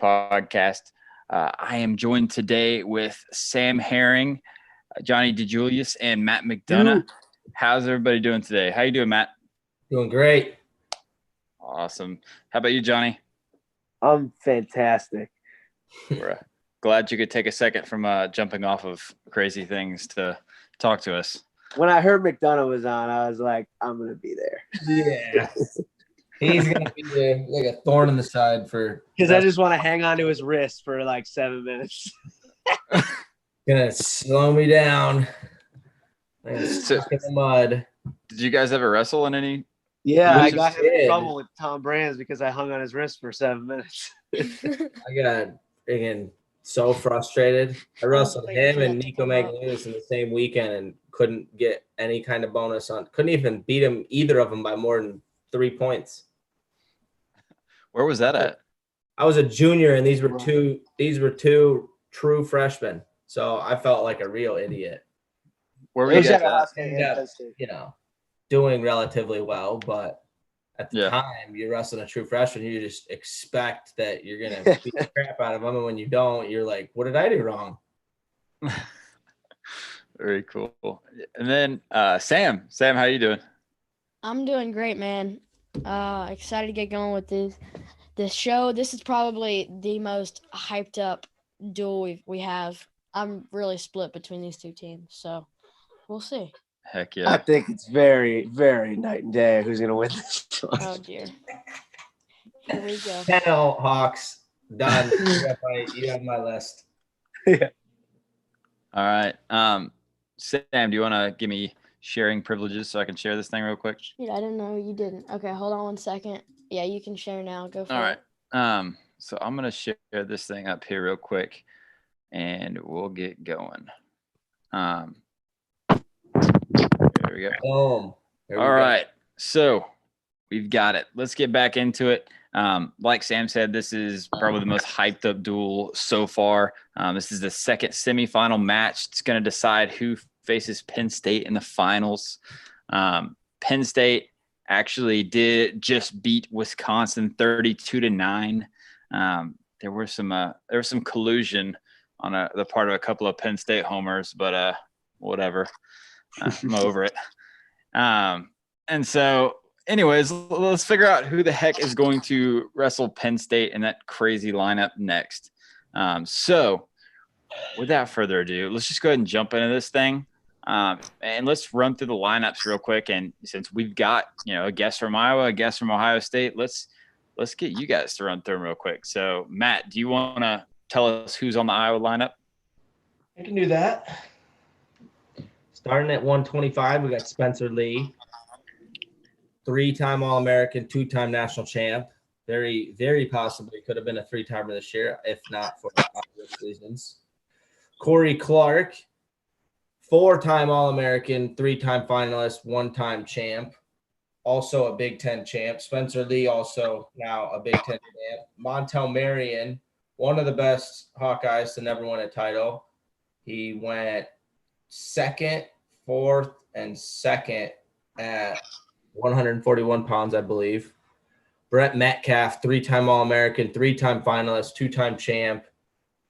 podcast. I am joined today with Sam Herring, Johnny DeJulius, and Matt McDonough. How's everybody doing today? How you doing, Matt? Doing great. Awesome. How about you, Johnny? I'm fantastic. We're glad you could take a second from jumping off of crazy things to talk to us. When I heard McDonough was on, I was like, I'm going to be there. Yeah. He's going to be like a thorn in the side for – because I just want to hang on to his wrist for like 7 minutes. Going to slow me down. Stuck in the mud. Did you guys ever wrestle in any? Yeah, I got him in trouble with Tom Brands because I hung on his wrist for 7 minutes. I got again so frustrated. I wrestled him and Nico Magaludis in the same weekend and couldn't get any kind of bonus on. Couldn't even beat him, either of them, by more than 3 points. Where was that at? I was a junior, and these were two true freshmen. So I felt like a real idiot. Where were you guys at? You know, doing relatively well, but at the time, you're wrestling a true freshman. You just expect that you're going to beat the crap out of them. And when you don't, you're like, what did I do wrong? Very cool. And then Sam, how you doing? I'm doing great, man. Excited to get going with this show. This is probably the most hyped up duel we have. I'm really split between these two teams, so we'll see. Heck yeah. I think it's very, very night and day who's going to win this one. Oh, dear. Here we go. 10-0 Hawks. Done. You have my list. Yeah. All right. Sam, do you want to give me sharing privileges so I can share this thing real quick? Yeah, I didn't know you didn't. Okay, hold on 1 second. Yeah, you can share now. Go for it. All right. So I'm going to share this thing up here real quick, and we'll get going. There we go. All right. So we've got it. Let's get back into it. Like Sam said, this is probably the most hyped up duel so far. This is the second semifinal match. It's going to decide who faces Penn State in the finals. Penn State actually did just beat Wisconsin 32-9. There was some collusion on the part of a couple of Penn State homers, but whatever. I'm over it. And so anyways, let's figure out who the heck is going to wrestle Penn State in that crazy lineup next. So without further ado, let's just go ahead and jump into this thing. And let's run through the lineups real quick. And since we've got, a guest from Iowa, a guest from Ohio State, let's get you guys to run through them real quick. So Matt, do you want to tell us who's on the Iowa lineup? I can do that. Starting at 125, we got Spencer Lee, 3-time All-American, 2-time national champ. Very, very possibly could have been a 3-timer this year, if not for obvious reasons. Corey Clark, 4-time All-American, 3-time finalist, 1-time champ. Also a Big Ten champ. Spencer Lee, also now a Big Ten champ. Montel Marion, one of the best Hawkeyes to never win a title. He went second, fourth, and second at 141 pounds, I believe. Brett Metcalf, 3-time All-American, 3-time finalist, 2-time champ,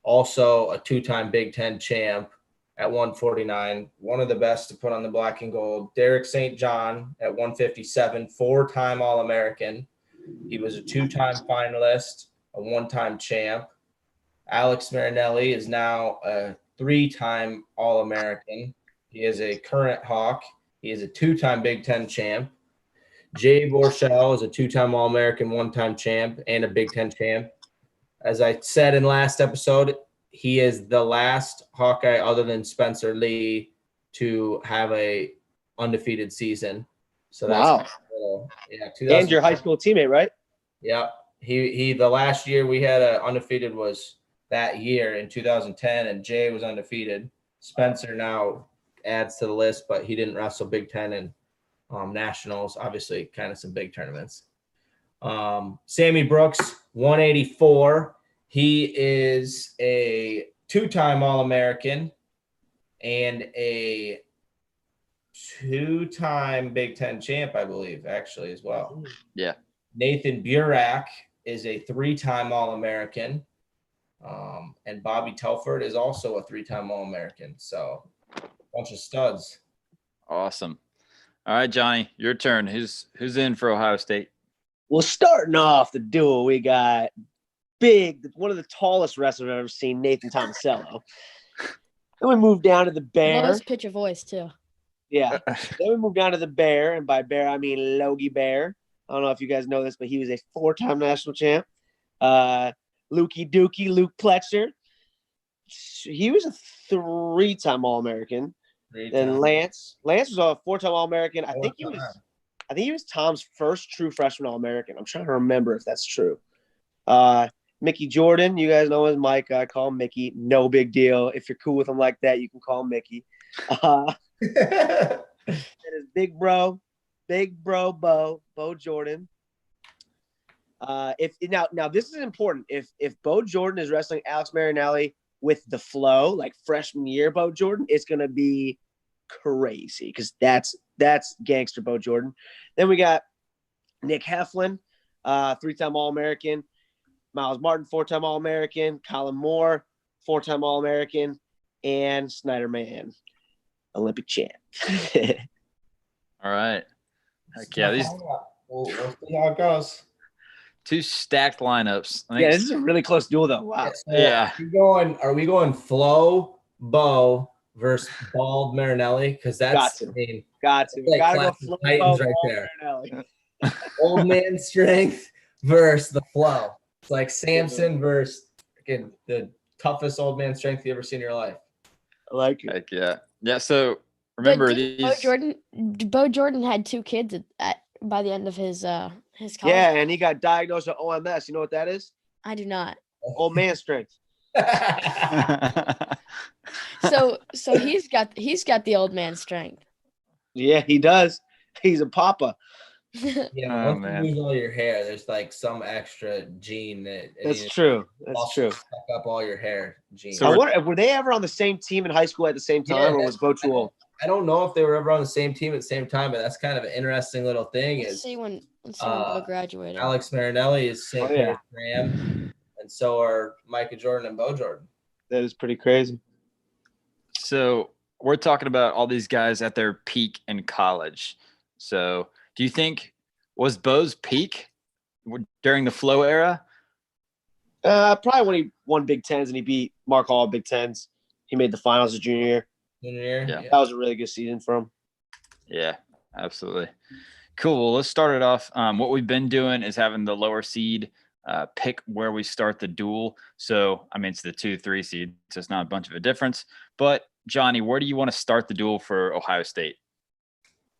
also a 2-time Big Ten champ at 149. One of the best to put on the black and gold. Derek St. John at 157, 4-time All-American. He was a 2-time finalist, a 1-time champ. Alex Marinelli is now a 3-time All-American. He is a current Hawk. He is a 2-time Big Ten champ. Jay Borscht is a 2-time All-American, 1-time champ, and a Big Ten champ. As I said in last episode, he is the last Hawkeye other than Spencer Lee to have a undefeated season. So that's wow. And your high school teammate, right? Yeah. He the last year we had a undefeated was that year in 2010, and Jay was undefeated. Spencer now adds to the list, but he didn't wrestle Big Ten and nationals, obviously kind of some big tournaments. Sammy Brooks, 184. He is a 2-time All-American and a 2-time Big Ten champ, I believe, actually, as well. Yeah. Nathan Burak is a 3-time All-American, And Bobby Telford is also a 3-time All-American. So bunch of studs. Awesome. All right, Johnny, your turn. Who's in for Ohio State? Well, starting off the duel, we got one of the tallest wrestlers I've ever seen, Nathan Tomasello. Then we moved down to the Bear. Lowest pitch of voice too. Yeah. Then we moved down to the Bear, and by Bear I mean Logie Bear. I don't know if you guys know this, but he was a 4-time national champ. Lukey Dookie, Luke Fletcher. He was a 3-time All-American. Then Lance was a 4-time All-American. I think he was Tom's first true freshman All-American. I'm trying to remember if that's true. Mickey Jordan, you guys know him as Micah. I call him Mickey. No big deal. If you're cool with him like that, you can call him Mickey. And his big bro, Bo Jordan. If now this is important. If Bo Jordan is wrestling Alex Marinelli with the flow, like freshman year Bo Jordan, it's gonna be crazy because that's gangster Bo Jordan. Then we got Nick Heflin, 3-time All-American. Myles Martin, 4-time All-American. Colin Moore, 4-time All-American. And Snyder Man, Olympic champ. All right. Heck yeah, these we'll see how it goes. 2 stacked lineups. I think Yeah, this is a really close duel, though. Wow. So Yeah. Are we going Flo, Bo versus Bald Marinelli? Because that's Got to. like Gotta go classic Flo, Titans Bo, right Bo, there. Marinelli. Old man strength versus the flow. It's like Samson versus the toughest old man strength you ever seen in your life. I like it. Heck yeah. Yeah, so remember But these Bo Jordan had 2 kids by the end of his college. Yeah, and he got diagnosed with OMS. You know what that is? I do not. Old man strength. So he's got the old man strength. Yeah, he does. He's a papa. Yeah, Oh, once man. you lose all your hair, there's like some extra gene That's true. That's true. Suck up all your hair gene. So I wonder, were they ever on the same team in high school at the same time, or was Bo too old? I don't know if they were ever on the same team at the same time, but that's kind of an interesting little thing. Let's see when Bo graduated. Alex Marinelli is St. Oh, yeah. Graham, and so are Micah Jordan and Bo Jordan. That is pretty crazy. So we're talking about all these guys at their peak in college. So do you think was Bo's peak during the Flow era? Probably when he won Big Tens and he beat Mark Hall Big Tens. He made the finals his junior year. Yeah. That was a really good season for him. Yeah, absolutely. Cool. Well, let's start it off. What we've been doing is having the lower seed pick where we start the duel. So, I mean, it's the 2-3 seed, so it's not a bunch of a difference. But, Johnny, where do you want to start the duel for Ohio State?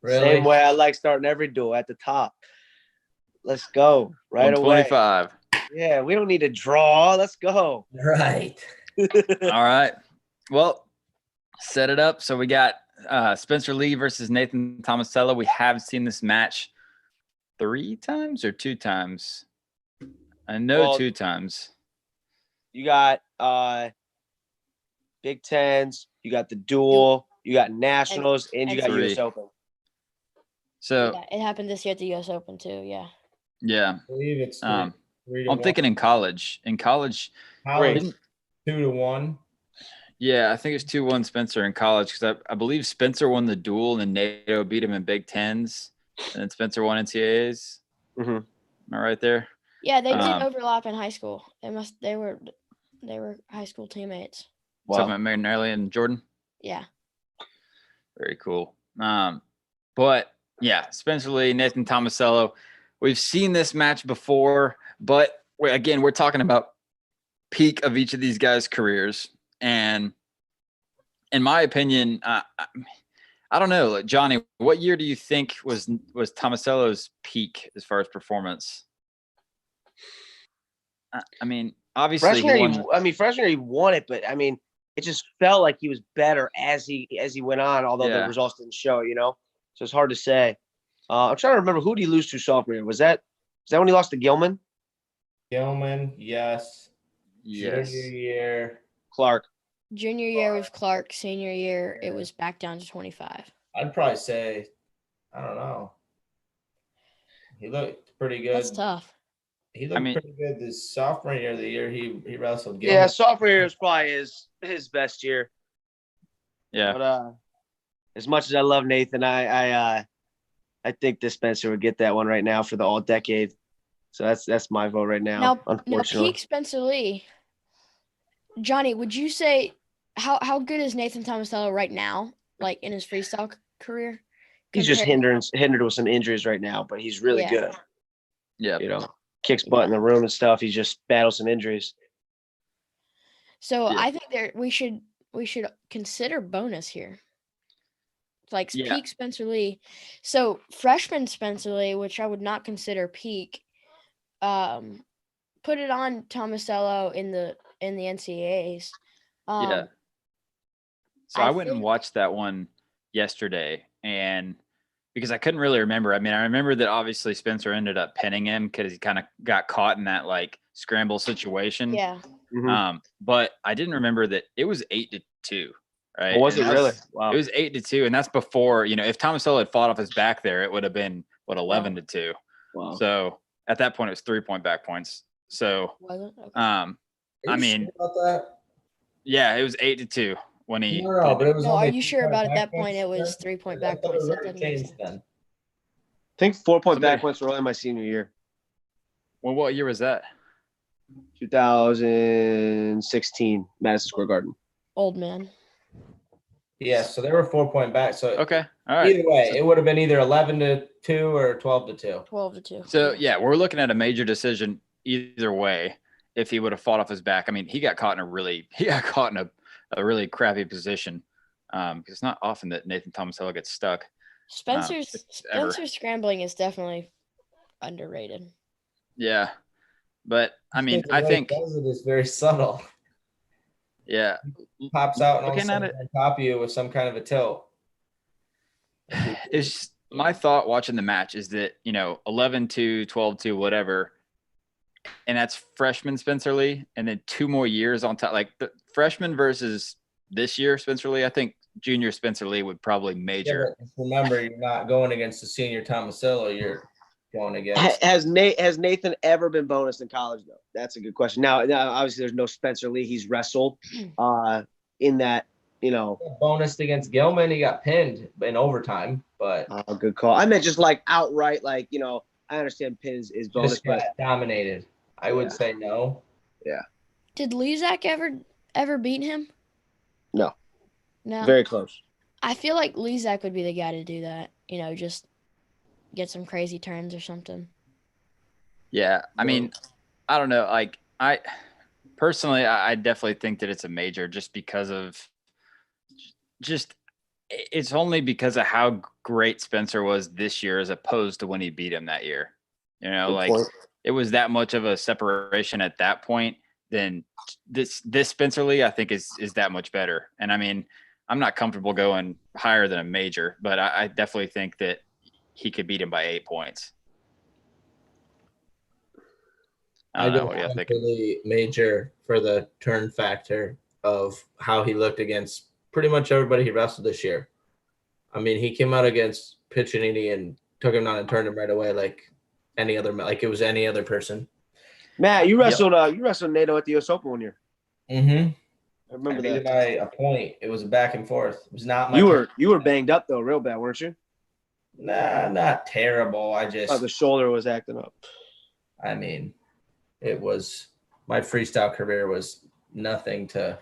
Really? Same way I like starting every duel at the top. Let's go right away. 25. Yeah, we don't need to draw. Let's go. Right. All right. Well, set it up. So we got Spencer Lee versus Nathan Tomasello. We have seen this match 3 times or 2 times? I know 2 times. You got Big Tens, you got the duel, you got nationals, and you got 3. US Open. So yeah, it happened this year at the US Open too. Yeah. Yeah. I believe it's 3 to I'm 1. thinking in college. In college, 2 to 1. Yeah, I think it's 2-1 Spencer in college because I believe Spencer won the duel and NATO beat him in Big Tens, and then Spencer won NCAAs. Mm-hmm. Am I right there? Yeah, they did overlap in high school. They were high school teammates. Wow. Talking about Marinelli and Jordan. Yeah. Very cool. But yeah, Spencer Lee, Nathan Tomasello. We've seen this match before, but we're talking about peak of each of these guys' careers. And in my opinion, I don't know, like Johnny, what year do you think was Tomasello's peak as far as performance? I mean, obviously, freshman year he won it, but I mean, it just felt like he was better as he went on, although the results didn't show, So it's hard to say. I'm trying to remember, who did he lose to sophomore year? Was that when he lost to Gilman? Gilman, yes. Junior year. Clark. Junior year was Clark. Senior year, it was back down to 25. I'd probably say, I don't know. He looked pretty good. That's tough. He looked pretty good this sophomore year. The year he wrestled. Yeah, sophomore year is probably his best year. Yeah. But as much as I love Nathan, I think that Spencer would get that one right now for the all decade. So that's my vote right now. Unfortunately, now peak Spencer Lee. Johnny, would you say how good is Nathan Tomasello right now, like in his freestyle career? He's just hindered with some injuries right now, but he's really good. Yeah, kicks butt in the room and stuff. He just battles some injuries. So I think we should consider bonus here. Like peak Spencer Lee. So freshman Spencer Lee, which I would not consider peak, put it on Tomasello in the NCAAs. So I went and watched that one yesterday, and because I couldn't really remember. I mean, I remember that obviously Spencer ended up pinning him because he kind of got caught in that like scramble situation. Yeah. Mm-hmm. But I didn't remember that it was 8-2. Right? Oh, was it really? Wow. It was 8-2, and that's before, if Tomasello had fought off his back there, it would have been 11-2. Wow. So at that point, it was 3-point back points. So, was it? Okay. I mean, about that? Yeah, it was 8-2 when he. No, but it was. No, are you sure about at that point? It was 3-point back points. That doesn't make sense. Then. I think 4-point back points were only my senior year. Well, what year was that? 2016, Madison Square Garden. Old man. Yeah, so they were 4-point back. So okay, all right. Either way, it would have been either 11-2 or 12-2. 12-2. So yeah, we're looking at a major decision either way. If he would have fought off his back, I mean, he got caught in a really crappy position. Because it's not often that Nathan Tomasello gets stuck. Spencer's scrambling is definitely underrated. Yeah, but I mean, I think does it is very subtle. Yeah, pops out and on top of you with some kind of a tilt. It's just, my thought watching the match is that 11-2, 12-2, whatever, and that's freshman Spencer Lee, and then 2 more years on top. Like the freshman versus this year Spencer Lee, I think junior Spencer Lee would probably major. Yeah, remember, you're not going against the senior Tomasello. You're going against. Has Nathan ever been bonused in college though? That's a good question. Now obviously there's no Spencer Lee. He's wrestled in that, bonused against Gilman. He got pinned in overtime, but good call. I meant just like outright, like, I understand pin is bonus, but dominated. I would say no. Yeah. Did Lezak ever beat him? No. No. Very close. I feel like Lezak would be the guy to do that. Just get some crazy turns or something. Yeah, I mean, I don't know. Like, I personally, I definitely think that it's a major just because of it's only because of how great Spencer was this year as opposed to when he beat him that year. It was that much of a separation at that point. Then this Spencer Lee, I think, is that much better. And I mean, I'm not comfortable going higher than a major, but I definitely think that he could beat him by 8 points. I don't know what you think. Really major for the turn factor of how he looked against pretty much everybody he wrestled this year. I mean, he came out against Piccinini and took him down and turned him right away like it was any other person. Matt, you wrestled NATO at the US Open 1 year. Mm-hmm. I remember that. By a point. It was a back and forth. It was not my You were banged up though, real bad, weren't you? Nah, not terrible. The shoulder was acting up. I mean, it was my freestyle career was nothing to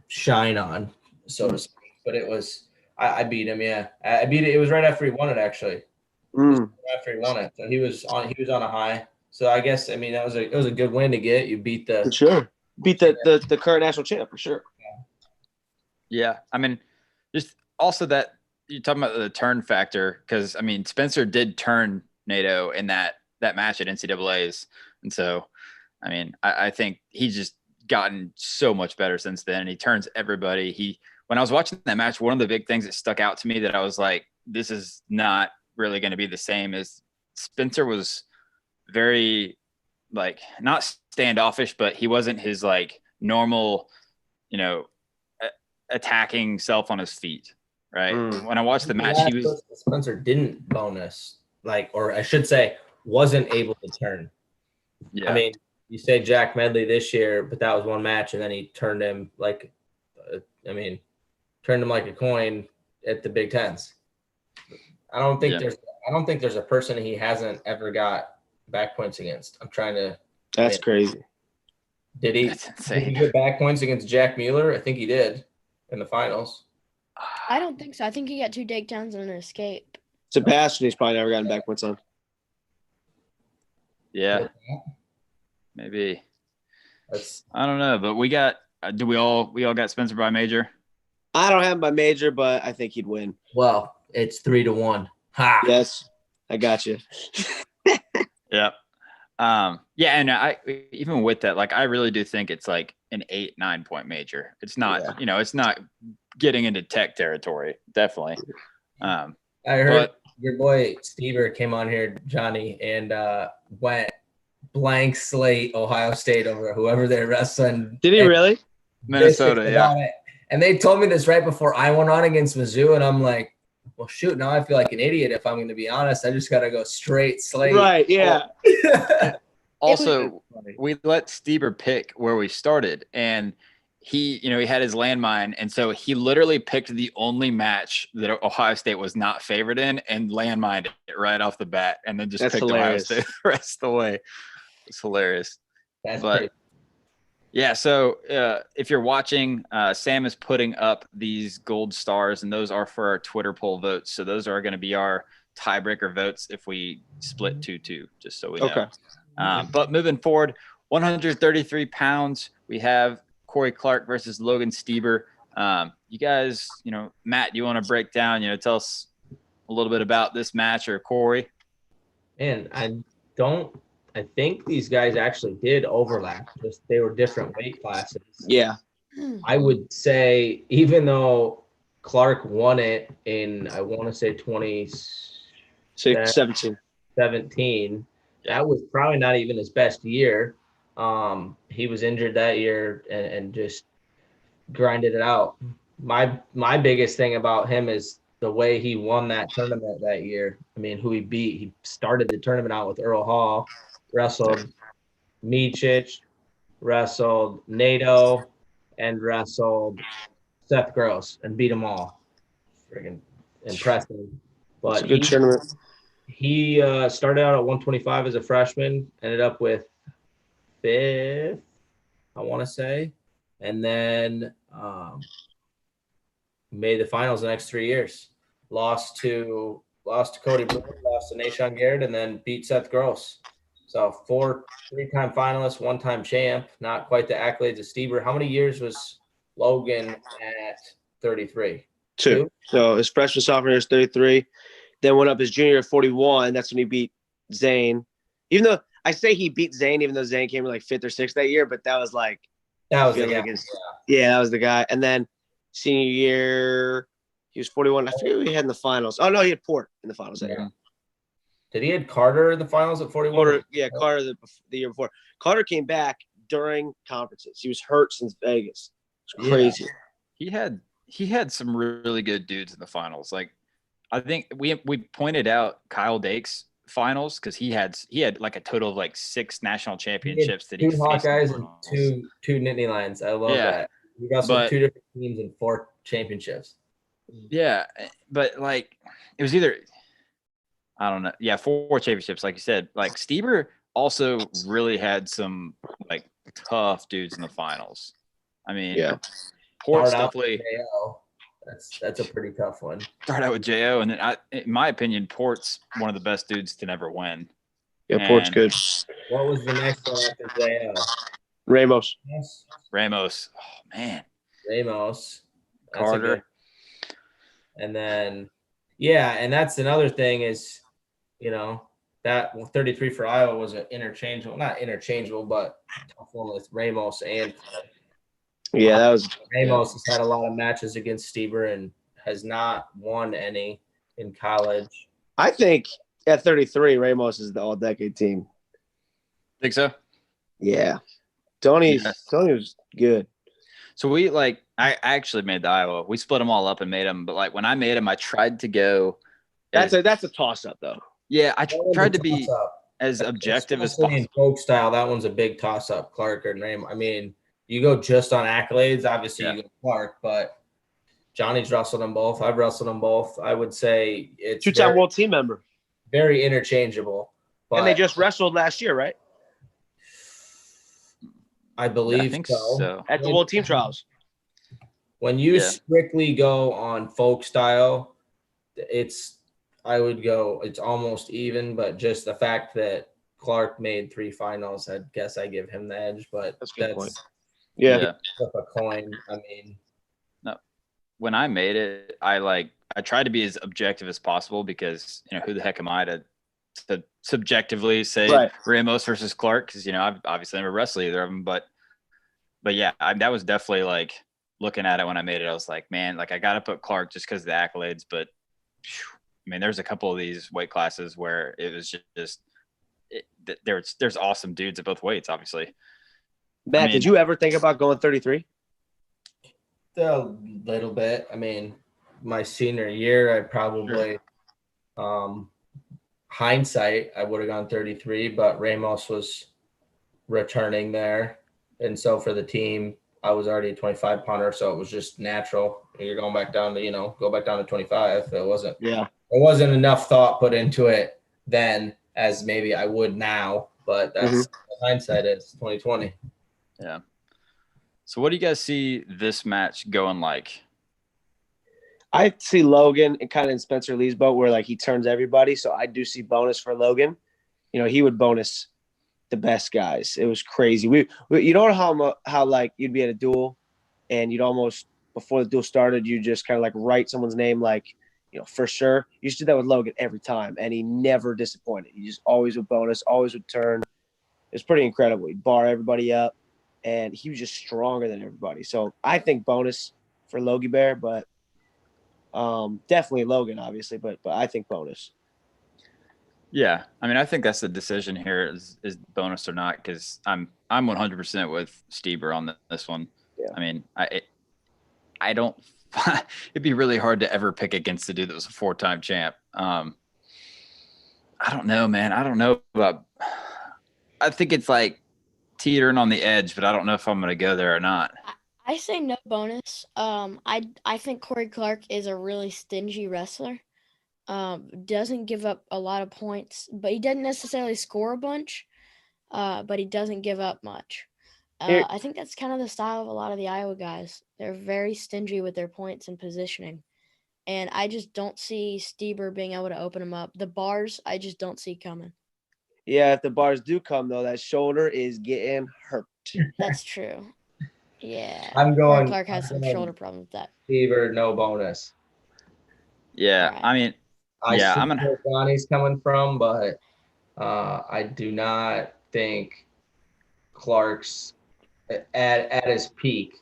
shine on, so to speak. But it was I beat him, yeah. I beat it. It was right after he won it, actually. After he won it. So he was on a high. So I guess it was a good win to get. You beat the for sure. Beat the current national champ for sure. Yeah. I mean, just also that you're talking about the turn factor, because I mean Spencer did turn NATO in that match at NCAAs. And so I mean, I think he's just gotten so much better since then. And he turns everybody. When I was watching that match, one of the big things that stuck out to me that I was like, this is not really going to be the same is Spencer was very not standoffish, but he wasn't his normal, attacking self on his feet. Right. When I watched the match, Spencer didn't bonus, or I should say wasn't able to turn. Yeah. I mean, you say Jack Medley this year, but that was one match, and then he turned him like a coin at the Big Tens. I don't think there's a person he hasn't ever got back points against. I'm trying to. That's crazy. Did he get back points against Jack Mueller? I think he did in the finals. I don't think so. I think he got 2 takedowns and an escape. Sebastian, he's probably never gotten back points on. Yeah. Maybe. I don't know, but we got. We all got Spencer by major? I don't have him by major, but I think he'd win. Well, it's 3-1. Ha. Yes, I got you. Yep. Yeah, and I even with that, like I really do think it's like an 8-9 point major. It's not, it's not getting into tech territory. Definitely. I heard your boy Stever came on here, Johnny, and went blank slate Ohio State over whoever they're wrestling. Did he really? Minnesota, yeah. And they told me this right before I went on against Mizzou, and I'm like, well, shoot, now I feel like an idiot if I'm going to be honest. I just got to go straight slate. Right, yeah. Also, we let Stever pick where we started, and he had his landmine, and so he literally picked the only match that Ohio State was not favored in and landmined it right off the bat, and then just picked hilarious. Ohio State the rest of the way. It's hilarious. Yeah, so if you're watching, Sam is putting up these gold stars, and those are for our Twitter poll votes. So those are going to be our tiebreaker votes if we split 2-2, just so we know. Okay. But moving forward, 133 pounds, we have Corey Clark versus Logan Steber. You guys, Matt, you want to break down, tell us a little bit about this match, or Corey? Man, I think these guys actually did overlap. Just they were different weight classes. Yeah. I would say even though Clark won it in, I want to say 17. That was probably not even his best year. He was injured that year and just grinded it out. My biggest thing about him is the way he won that tournament that year. I mean, who he beat. He started the tournament out with Earl Hall, wrestled Miocic, wrestled Nato, and wrestled Seth Gross and beat them all. Friggin' impressive. But it's a good tournament. He started out at 125 as a freshman, ended up with 5th, I want to say, and then made the finals the next 3 years. Lost to Cody Brewer, lost to Nashon Garrett, and then beat Seth Gross. So 3-time finalist, 1-time champ. Not quite the accolades of Steber. How many years was Logan at 33? 2. So his freshman sophomore year is 33. Then went up his junior at 41. That's when he beat Zane. Even though I say he beat Zane, even though Zane came in like 5th or 6th that year, but that was the guy. Yeah, that was the guy. And then senior year, he was 41. I forget who he had in the finals. Oh no, he had Port in the finals that year. Did he had Carter in the finals at 41? Carter the year before. Carter came back during conferences. He was hurt since Vegas. It's crazy. Yeah. He had some really good dudes in the finals. Like, I think we pointed out Kyle Dake's finals because he had like a total of like 6 national championships that he 2 Hawkeyes and 2 Nittany Lions. I love that. We got 2 different teams and 4 championships. Yeah, but like it was either, I don't know. Yeah, 4 championships, like you said. Like Steber also really had some like tough dudes in the finals. I mean, Port's definitely. That's a pretty tough one. Start out with Jo, and then in my opinion, Port's one of the best dudes to never win. Yeah, Port's good. What was the next one after Jo? Ramos. Oh man. Ramos. Carter. And then, and that's another thing is, that 33 for Iowa was an not interchangeable, but tough one with Ramos and. Yeah, that was. Ramos has had a lot of matches against Steber and has not won any in college. I think at 33, Ramos is the all-decade team. Think so? Yeah. Tony was good. So I actually made the Iowa. We split them all up and made them, but like when I made them, I tried to go. That's a toss-up though. Yeah, I tried to be. as objective as Especially in possible. folk style, that one's a big toss-up, Clark or Raymond. I mean, you go just on accolades, obviously you go Clark, but Johnny's wrestled them both. I've wrestled them both. I would say it's Two-time world team member. very interchangeable. But And they just wrestled last year, right? I believe I think so. At the World Team Trials. When you strictly go on folk style, I would go, it's almost even, but just the fact that Clark made 3 finals, I guess I give him the edge, but that's a good point. Yeah. Flip a coin. I mean, no, when I made it, I tried to be as objective as possible because, who the heck am I to subjectively say Ramos versus Clark? Because, I've obviously never wrestled either of them, but yeah, that was definitely like looking at it when I made it. I was like, man, like I got to put Clark just because of the accolades, but I mean, there's a couple of these weight classes where it was just there's awesome dudes at both weights, obviously. Matt, did you ever think about going 33? A little bit. I mean, my senior year, I probably, hindsight, I would have gone 33, but Ramos was returning there. And so for the team, I was already a 25 punter, so it was just natural. You're going back down to, go back down to 25. It wasn't enough thought put into it then as maybe I would now, but that's hindsight is 2020. Yeah. So what do you guys see this match going like? I see Logan and kind of in Spencer Lee's boat where like he turns everybody. So I do see bonus for Logan. He would bonus the best guys. It was crazy. We you know how like you'd be at a duel and you'd almost before the duel started, you just kind of like write someone's name like, for sure. You used to do that with Logan every time, and he never disappointed. He just always would bonus, always would turn. It was pretty incredible. He'd bar everybody up, and he was just stronger than everybody. So I think bonus for Logie Bear, but definitely Logan, obviously, but I think bonus. Yeah, I mean, I think that's the decision here is bonus or not, because I'm 100% with Stieber on this one. Yeah. I mean, I don't. It'd be really hard to ever pick against the dude that was a 4-time champ. I don't know, man. I don't know about. I think it's like teetering on the edge, but I don't know if I'm going to go there or not. I say no bonus. I think Corey Clark is a really stingy wrestler. Doesn't give up a lot of points, but he doesn't necessarily score a bunch. But he doesn't give up much. I think that's kind of the style of a lot of the Iowa guys. They're very stingy with their points and positioning. And I just don't see Stieber being able to open them up. The bars, I just don't see coming. Yeah, if the bars do come, though, that shoulder is getting hurt. That's true. Yeah. I'm going. Clark has some shoulder problems with that. Stieber, no bonus. Yeah, Right. I mean, I see where Johnny's coming from, but I do not think Clark's at his peak.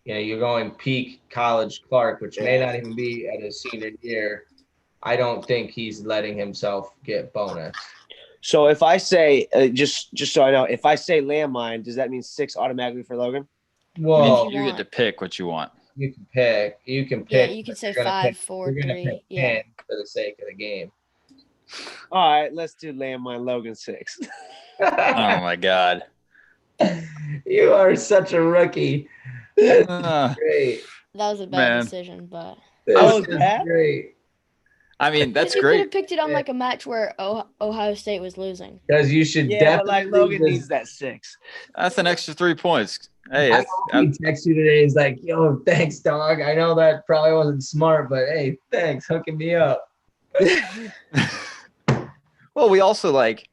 You're going peak college Clark, which may not even be at his senior year. I don't think he's letting himself get bonus. So if I say, just so I know, if I say landmine, does that mean 6 automatically for Logan? Well, you get to pick what you want. You can pick. Yeah, you can say 5, 4, 3. Yeah. For the sake of the game. All right, let's do landmine Logan 6. Oh my God. You are such a rookie. That's great. That was a bad decision, but That was great. I mean, that's you great. could have picked it on like a match where Ohio State was losing. Because you should definitely. But Logan needs that 6. That's an extra 3 points. Hey, he texted you today. He's like, "Yo, thanks, dog. I know that probably wasn't smart, but hey, thanks hooking me up." Well, we also want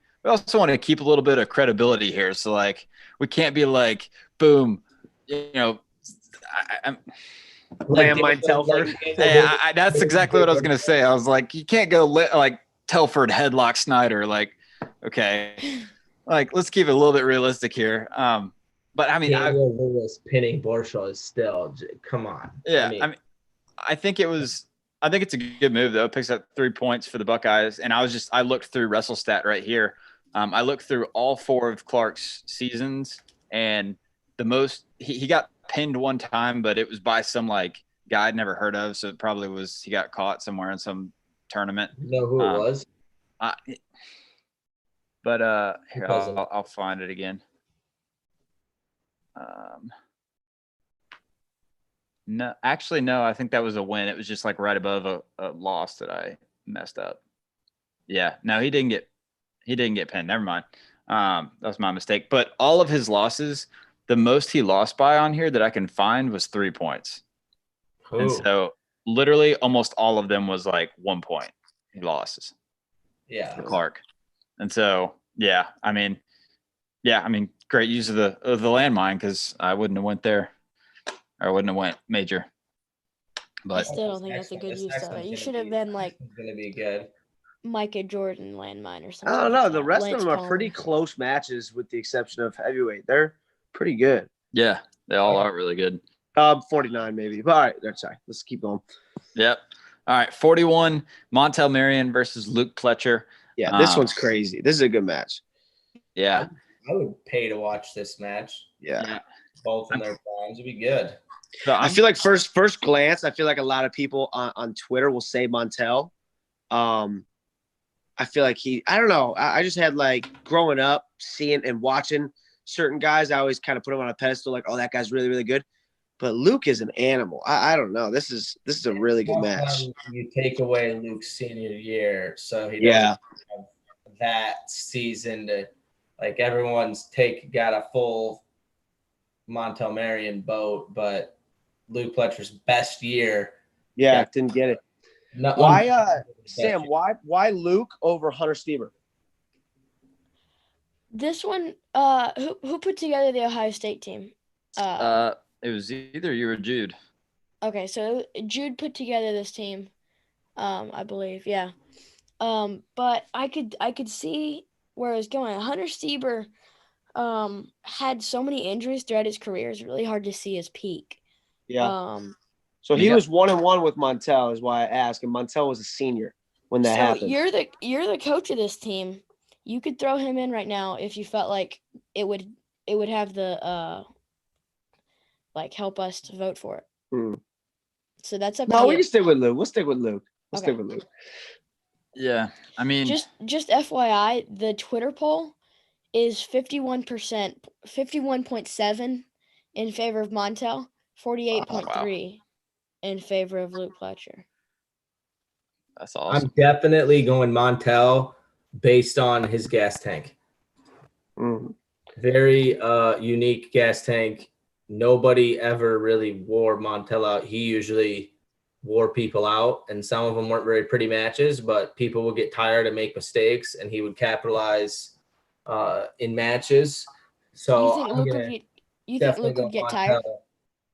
to keep a little bit of credibility here. So like, we can't be like, boom, I'm. Landmine Telford. Hey, that's exactly what I was gonna say. I was like, you can't go like Telford headlock Snyder. Like, okay, like let's keep it a little bit realistic here. But I mean, Lewis pinning Borscht is still. Come on. Yeah, I think it's a good move though. It picks up 3 points for the Buckeyes, and I looked through WrestleStat right here. I looked through all 4 of Clark's seasons, and the most he got pinned one time, but it was by some like guy I'd never heard of, so it probably was he got caught somewhere in some tournament. You know who it was? But here, Because of- I'll find it again. No, actually, no. I think that was a win. It was just like right above a loss that I messed up. Yeah, no, he didn't get pinned. Never mind. That was my mistake. But all of his losses, the most he lost by on here that I can find was 3 points. And so literally almost all of them was like 1 point he lost for Clark. And so, yeah, I mean, great use of the landmine because I wouldn't have went there. Or I wouldn't have went major. I But still don't think that's a good use of it. You should have been like going to be good. Micah Jordan landmine or something. I don't know. like The that. rest Lance of them are Palmer. pretty close matches, with the exception of heavyweight. They're pretty good. yeah, they all are really good. 49 maybe. But all right, that's sorry. Let's keep going. Yep. All right, 41, Montel Marion versus Luke Fletcher. Yeah, this one's crazy. This is a good match. Yeah. I would pay to watch this match. Yeah. Both in their primes. It'd be good. So I feel like first glance, I feel like a lot of people on Twitter will say Montel. I feel like I don't know. I just had like growing up, seeing and watching certain guys, I always kind of put him on a pedestal, like, oh, that guy's really, really good. But Luke is an animal. I don't know. This is a really good match. You take away Luke's senior year, so he doesn't have that season to like everyone's got a full Montel Marion boat, but Luke Fletcher's best year. Yeah, didn't get it. No, Why, Sam? Why Luke over Hunter Steber? This one, who put together the Ohio State team? It was either you or Jude. Okay, so Jude put together this team, I believe, yeah. But I could see where it was going. Hunter Steber had so many injuries throughout his career. It's really hard to see his peak. Yeah. So he was 1-1 with Montel, is why I asked. And Montel was a senior when that happened. You're the coach of this team. You could throw him in right now if you felt like it would have the like help us to vote for it. So that's up to you. No, we can stick with Luke. We'll stick with Luke. Stick with Luke. Yeah. I mean, just FYI, the Twitter poll is 51.7 in favor of Montel, 48.3 in favor of Luke Fletcher. That's awesome. I'm definitely going Montel based on his gas tank. Very unique gas tank. Nobody ever really wore Montel out. He usually wore people out, and some of them weren't very pretty matches, but people would get tired and make mistakes, and he would capitalize in matches. So you think Luke would get tired?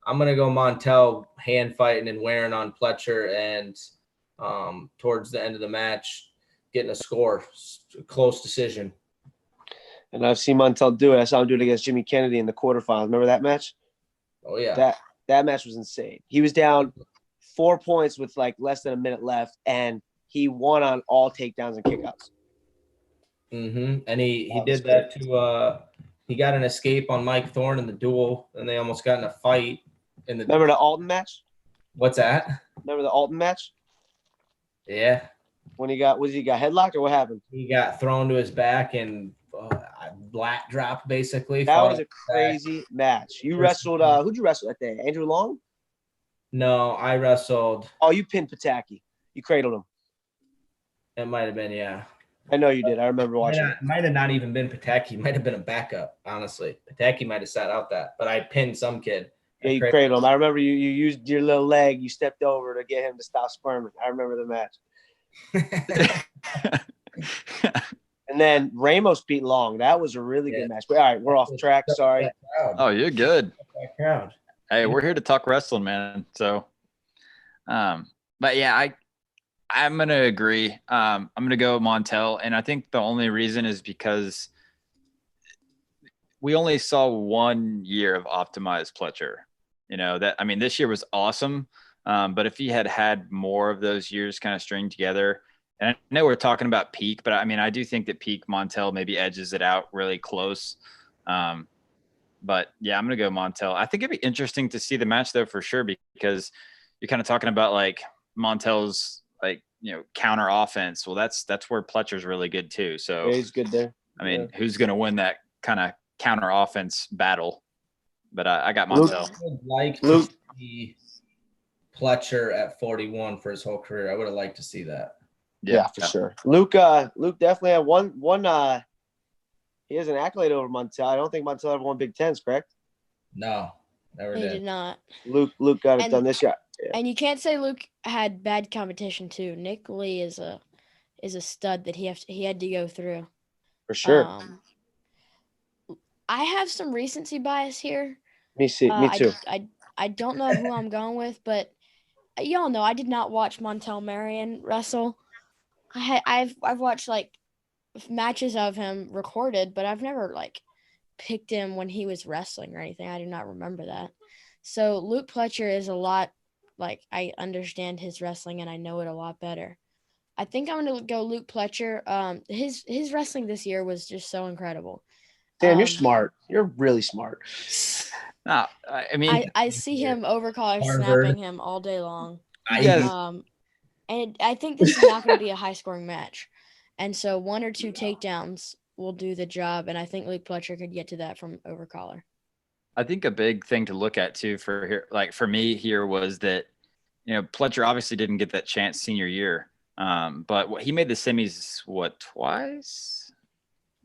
I'm going to go Montel hand fighting and wearing on Fletcher, and towards the end of the match, getting a score, a close decision. And I've seen Montel do it. I saw him do it against Jimmy Kennedy in the quarterfinals. Remember that match? Oh, yeah. That match was insane. He was down 4 points with like less than a minute left, and he won on all takedowns and kickouts. And he did that to he got an escape on Mike Thorne in the duel, and they almost got in a fight in the. Remember the Alton match? What's that? Remember the Alton match? Yeah. When he got headlocked or what happened? He got thrown to his back and black drop basically. That was a crazy match. You wrestled. Who'd you wrestle that day? Andrew Long? No, I wrestled. Oh, you pinned Pataki. You cradled him. It might have been, yeah. I know you did. I remember watching. It might have not even been Pataki. Might have been a backup. Honestly, Pataki might have sat out that, but I pinned some kid. Yeah, you cradled him. I remember you used your little leg. You stepped over to get him to stop squirming. I remember the match. And then Ramos beat Long. That was a really good match. But all right, we're off track. Sorry. Oh, you're good. Crowd. Hey, we're here to talk wrestling, man. So, but yeah, I'm gonna agree. I'm gonna go Montel, and I think the only reason is because we only saw 1 year of optimized Fletcher. This year was awesome, but if he had more of those years kind of stringed together. And I know we're talking about peak, but I do think that peak Montel maybe edges it out really close. But yeah, I'm going to go Montel. I think it'd be interesting to see the match though, for sure, because you're kind of talking about like Montel's counter offense. Well, that's where Fletcher's really good too. So yeah, he's good there. I mean, who's going to win that kind of counter offense battle? But I got Montel. I would like to see Fletcher at 41 for his whole career. I would have liked to see that. Yeah, for sure. Luke definitely had one. He has an accolade over Montel. I don't think Montel ever won Big Tens, correct? No, never He did. did not. Luke got it done this year. Yeah. And you can't say Luke had bad competition too. Nick Lee is a stud that he had to go through. For sure. I have some recency bias here. Me too. I don't know who I'm going with, but y'all know I did not watch Montel Marion wrestle. I've watched like matches of him recorded, but I've never like picked him when he was wrestling or anything. I do not remember that. So Luke Fletcher is a lot like I understand his wrestling and I know it a lot better. I think I'm gonna go Luke Fletcher. His wrestling this year was just so incredible. Damn, you're smart. You're really smart. No, I mean, I see him overcaller snapping him all day long. And I think this is not going to be a high scoring match. And so 1 or 2 takedowns will do the job. And I think Luke Fletcher could get to that from overcaller. I think a big thing to look at too for here, like for me here, was that, Fletcher obviously didn't get that chance senior year. But he made the semis, twice?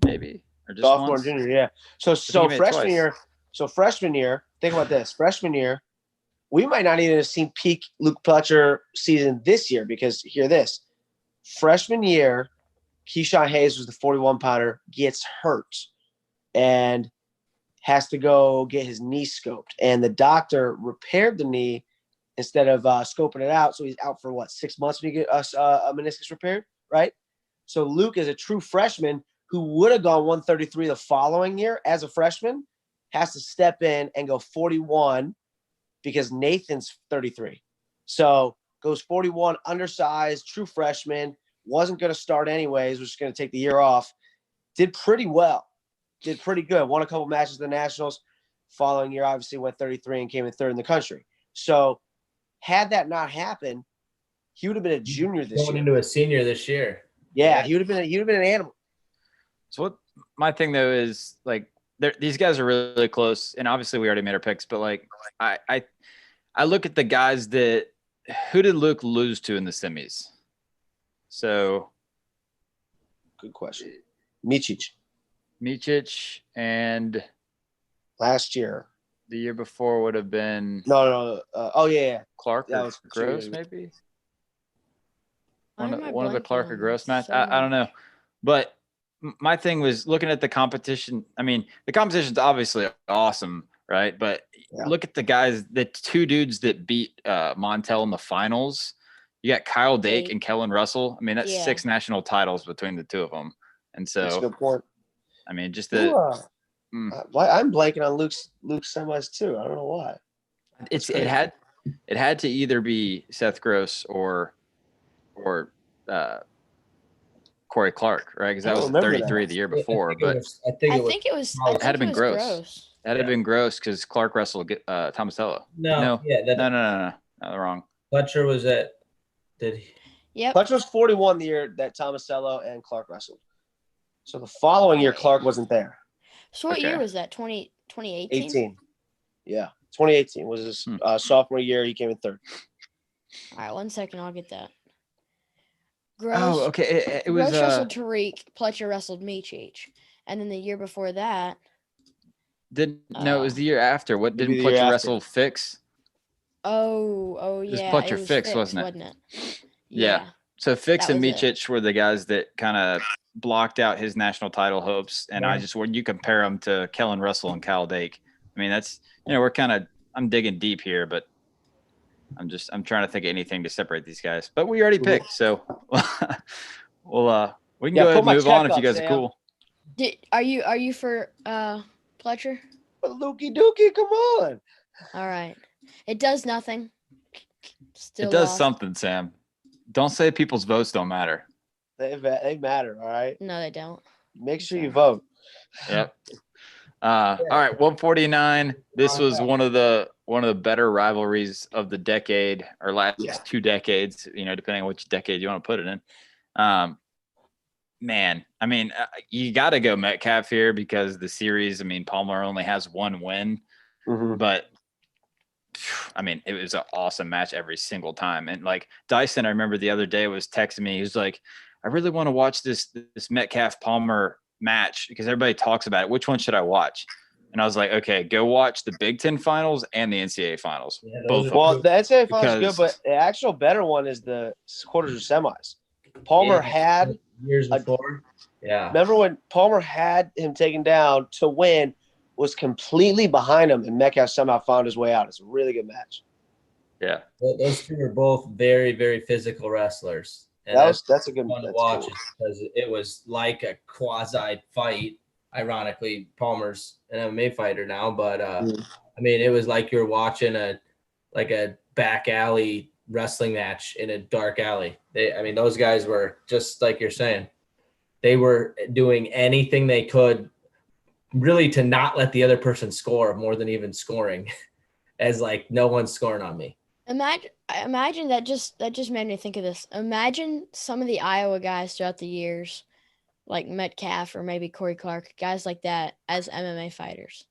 Maybe. Or just sophomore, once? junior, yeah. So freshman year. So freshman year, think about this. Freshman year, we might not even have seen peak Luke Fletcher season this year because hear this. Freshman year, Keyshawn Hayes was the 41-pounder, gets hurt, and has to go get his knee scoped. And the doctor repaired the knee instead of scoping it out. So he's out for 6 months when you get a meniscus repaired, right? So Luke is a true freshman who would have gone 133 the following year as a freshman, has to step in and go 41 because Nathan's 33. So goes 41, undersized, true freshman, wasn't going to start anyways, was just going to take the year off. Did pretty well. Did pretty good. Won a couple matches at the Nationals. Following year, obviously went 33 and came in 3rd in the country. So had that not happened, he would have been a junior this year. Going into a senior this year. Yeah, he would have been an animal. So what my thing though is like these guys are really close, and obviously we already made our picks, but like I look at the guys that who did Luke lose to in the semis? So good question. Micic and last year. The year before would have been no. Clark or Gross maybe. One of the Clark or Gross match. I don't know, but my thing was looking at the competition. I mean, the competition's obviously awesome, right? But look at the guys, the 2 dudes that beat Montel in the finals. You got Kyle Dake and Kellen Russell. I mean, that's 6 national titles between the 2 of them. And so that's a good point. I mean, just why I'm blanking on Luke's semis too. I don't know why. It had to either be Seth Gross or Corey Clark, right? Because that was 33 the year before. I think it was. It had to been Gross. It had to been Gross because Clark wrestled Tomasello. No, wrong. Fletcher was at. Did he? Yep. Fletcher was 41 the year that Tomasello and Clark wrestled. So the following year, Clark wasn't there. So what year was that? 2018? 18. Yeah. 2018 was his sophomore year. He came in 3rd. All right, 1 second. I'll get that. Gross, oh, okay. It was Gross wrestled Tariq. Fletcher wrestled Micic. And then the year before that. It was the year after. What didn't Fletcher wrestle Fix? Oh yeah. It was Fletcher Fix, wasn't it? Yeah. So Fix and Micic were the guys that kind of blocked out his national title hopes. And when you compare them to Kellen Russell and Kyle Dake, I mean, that's, I'm digging deep here, but I'm trying to think of anything to separate these guys. But we already picked, so we can go ahead and move on if you guys are cool. Are you for Fletcher? But Lukey Dookie, come on. All right. It does nothing. It does something, Sam. Don't say people's votes don't matter. They matter, all right? No, they don't. Make sure you vote. Yep. All right, 149. This was one of the better rivalries of the decade or last 2 decades, depending on which decade you want to put it in. man, I mean, you got to go Metcalf here because the series, I mean, Palmer only has one win, but I mean, it was an awesome match every single time. And like Dyson, I remember the other day was texting me. He was like, I really want to watch this Metcalf Palmer match because everybody talks about it. Which one should I watch? And I was like, okay, go watch the Big Ten finals and the NCAA finals. Yeah, Both. Well, the NCAA finals is good, Because- but the actual better one is the quarters or semis. Palmer had years before. Yeah. Remember when Palmer had him taken down to win, was completely behind him, and Metcalf somehow found his way out. It's a really good match. Yeah. Those two are both very, very physical wrestlers. And That's a good fun to that's watch cool. because it was like a quasi fight. Ironically, Palmer's an MMA fighter now, but I mean, it was like you're watching a back alley wrestling match in a dark alley. Those guys were just like you're saying. They were doing anything they could really to not let the other person score more than even scoring as like no one's scoring on me. Imagine that just made me think of this. Imagine some of the Iowa guys throughout the years, like Metcalf or maybe Corey Clark, guys like that as MMA fighters.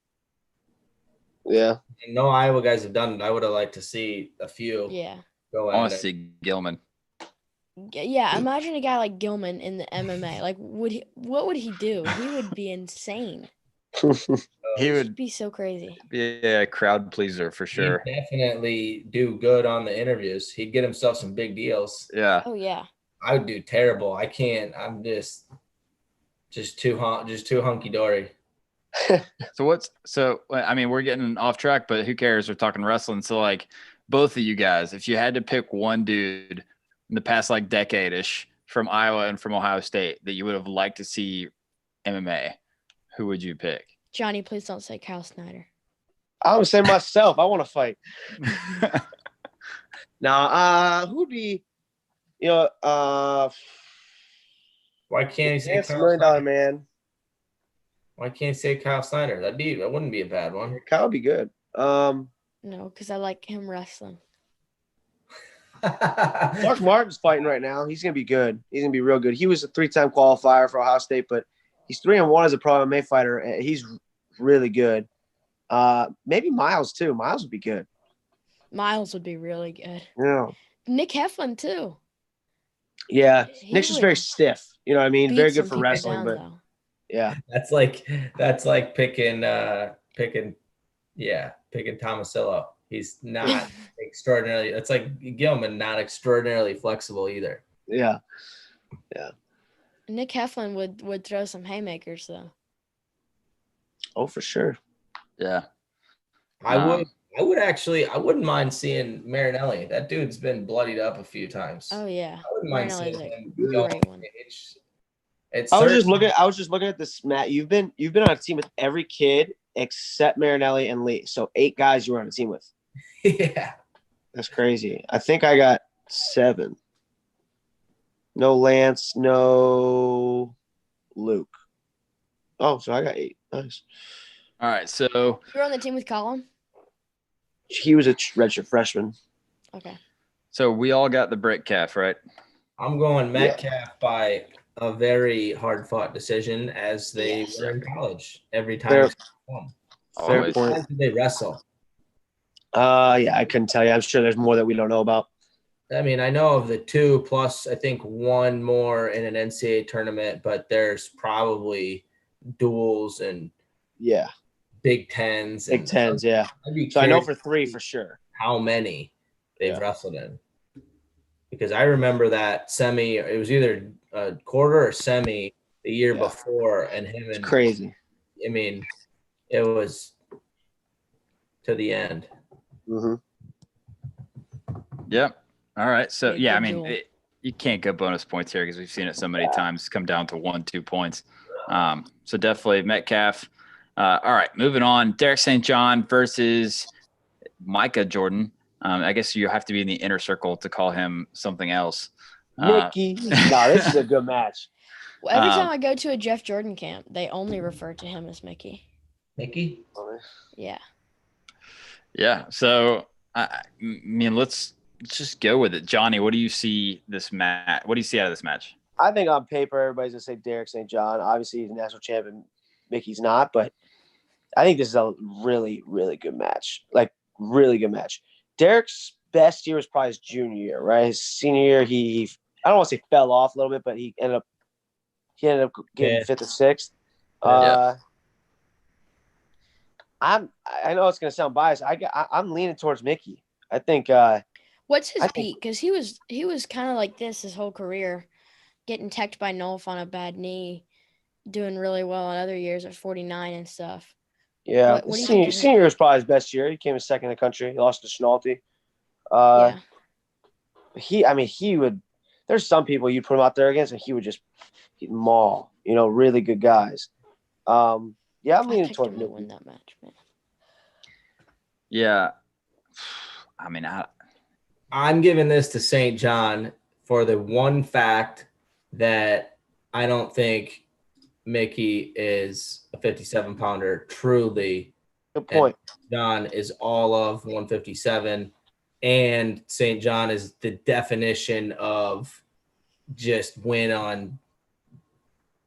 Yeah. And no Iowa guys have done it. I would have liked to see a few go I at want it. to see Gilman. Yeah, imagine a guy like Gilman in the MMA. Like, what would he do? He would be insane. He would be so crazy. be a crowd pleaser for sure. He'd definitely do good on the interviews. He'd get himself some big deals. Yeah. Oh yeah. I would do terrible. I can't. I'm just too hunky dory. So I mean, we're getting off track, but who cares? We're talking wrestling. So like both of you guys, if you had to pick one dude in the past like decade-ish from Iowa and from Ohio State that you would have liked to see MMA, who would you pick? Johnny, please don't say Kyle Snyder. I would say myself. I want to fight. Now, who would be, Why can't he say That's Kyle $1 million Snyder? man. Why can't he say Kyle Snyder? That wouldn't be a bad one. Kyle would be good. No, because I like him wrestling. Mark Martin's fighting right now. He's gonna be good. He's gonna be real good. He was a 3-time qualifier for Ohio State, but he's 3-1 as a pro MMA fighter. He's really good. Maybe Myles too. Myles would be good. Myles would be really good. Yeah. Nick Heflin too. Yeah. He Nick's just would very stiff. You know what I mean? beat Very some good for people wrestling, down, but though. yeah. That's like picking Tomasello. He's not extraordinarily. It's like Gilman, not extraordinarily flexible either. Yeah. Nick Heflin would throw some haymakers though. Oh, for sure. Yeah. I wouldn't mind seeing Marinelli. That dude's been bloodied up a few times. Oh yeah. I wouldn't mind Marinelli's seeing a him great one. I was just looking at this, Matt. You've been on a team with every kid except Marinelli and Lee. So 8 guys you were on a team with. Yeah. That's crazy. I think I got 7. No Lance, no Luke. Oh, so I got 8. Nice. All right. So You're on the team with Colin? He was a redshirt freshman. Okay. So we all got the brick calf, right? I'm going Metcalf by a very hard-fought decision, as they Yes. were in college. Every time Fair Always. point. they wrestle. Yeah, I couldn't tell you. I'm sure there's more that we don't know about. I mean, I know of the 2 plus I think 1 more in an NCAA tournament, but there's probably duels and Yeah. Big Tens. Big Tens, yeah. So I know for 3 for sure. how many they've Yeah. wrestled in. Because I remember that semi, it was either a quarter or semi the year Yeah. before, and him It's and crazy. I mean, it was to the end. Mm-hmm. Yep. All right. So Big yeah, I good mean, duel. you can't go bonus points here because we've seen it so many times come down to 1-2 points. So definitely Metcalf. All right, moving on. Derek St. John versus Micah Jordan. I guess you have to be in the inner circle to call him something else. Mickey. No, this is a good match. Well, every time I go to a Jeff Jordan camp, they only refer to him as Mickey. Mickey? Yeah. Yeah. So I mean, let's just go with it. Johnny, what do you see this match? What do you see out of this match? I think on paper everybody's gonna say Derek St. John. Obviously, he's a national champion. Mickey's not, but I think this is a really, really good match. Like, really good match. Derek's best year was probably his junior year, right? His senior year, he I don't want to say fell off a little bit, but he ended up getting fifth or sixth. I know it's gonna sound biased. I'm leaning towards Mickey. I think. What's his peak? Because he was kind of like this his whole career, getting teched by Nolf on a bad knee, doing really well in other years at 49 and stuff. Yeah, senior year was probably his best year. He came in second in the country. He lost to Schnalte. He would. There's some people you put him out there against, and he would just maul. Really good guys. I'm leaning towards him to win that match, man. Yeah, I'm giving this to St. John for the one fact that I don't think Mickey is a 57-pounder truly. Good point. John is all of 157, and St. John is the definition of just win on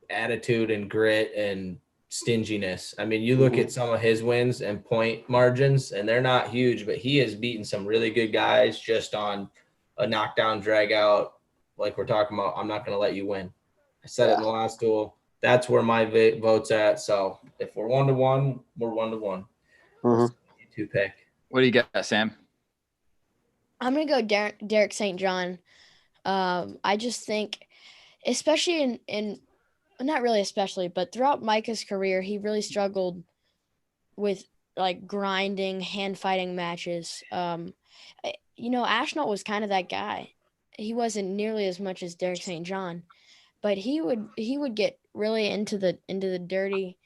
attitude and grit and stinginess. I mean, you look at some of his wins and point margins, and they're not huge, but he has beaten some really good guys just on a knockdown, drag out, like we're talking about. I'm not going to let you win. I said it in the last duel. That's where my vote's at. So if we're 1-1, we're 1-1. You pick. What do you got, Sam? I'm gonna go Derek St. John. I just think, especially in not really especially, but throughout Micah's career, he really struggled with like grinding, hand fighting matches. Ashnell was kind of that guy. He wasn't nearly as much as Derek St. John, but he would get really into the dirty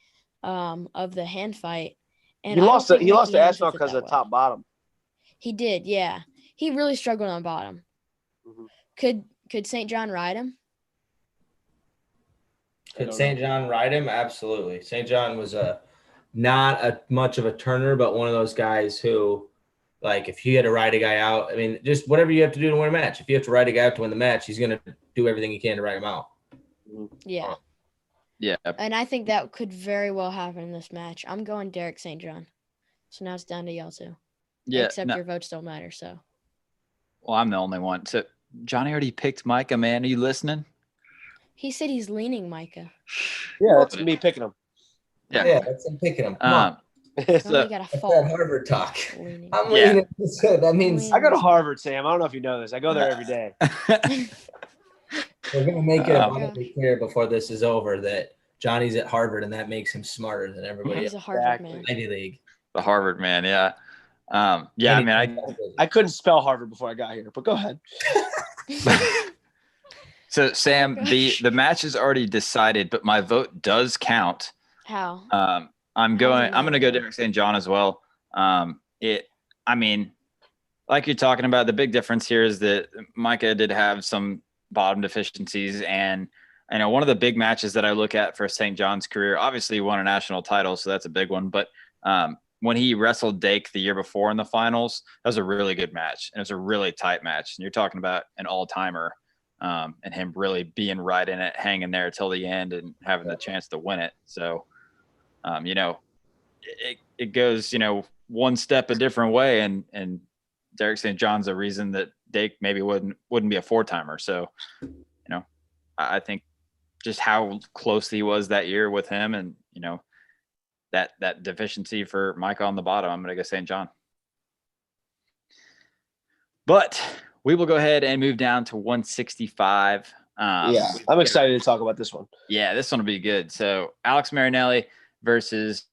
of the hand fight. And he lost to Ashnell because of the top bottom. He did, yeah. He really struggled on bottom. Could St. John ride him? Could St. John ride him? Absolutely. St. John was not much of a turner, but one of those guys who, like, if you had to ride a guy out, I mean, just whatever you have to do to win a match. If you have to ride a guy out to win the match, he's going to do everything he can to ride him out. Yeah. Yeah. And I think that could very well happen in this match. I'm going Derek St. John. So now it's down to y'all two. Yeah. Except your votes don't matter, so. Well, I'm the only one. So Johnny already picked Micah, man. Are you listening? He said he's leaning Micah. Yeah, that's me picking him. Yeah, that's him picking him. Come on. So, got that's that Harvard talk. Leaning. I'm leaning. That means I go to Harvard, Sam. I don't know if you know this. I go there every day. We're going to make it abundantly clear before this is over that Johnny's at Harvard, and that makes him smarter than everybody. He's a Harvard man. Ivy League. The Harvard man, yeah. I couldn't spell Harvard before I got here, but go ahead. So, Sam, the match is already decided, but my vote does count. How? I'm going to go Derek St. John as well. Like you're talking about, the big difference here is that Micah did have some bottom deficiencies, and one of the big matches that I look at for St. John's career, obviously he won a national title, so that's a big one. But when he wrestled Dake the year before in the finals, that was a really good match, and it was a really tight match. And you're talking about an all-timer, and him really being right in it, hanging there till the end, and having the chance to win it. So, it goes, one step a different way, and Derek St. John's a reason that Dake maybe wouldn't be a four-timer. So, I think just how close he was that year with him, and that deficiency for Micah on the bottom, I'm going to go St. John. But we will go ahead and move down to 165. I'm excited to talk about this one. Yeah, this one will be good. So Alex Marinelli versus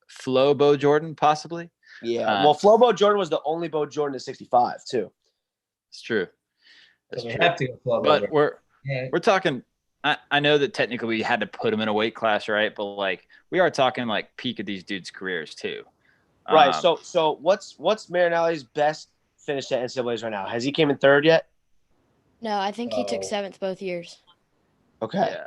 Flo Bo Jordan, possibly. Yeah, Flo Bo Jordan was the only Bo Jordan at 65 too. It's true. That's true. Have to go Flo Bo but we're talking. I know that technically we had to put him in a weight class, right? But like we are talking like peak of these dudes' careers too. Right. So what's Marinelli's best finish at NCAAs right now? Has he came in third yet? No, I think he took seventh both years. Okay. Yeah.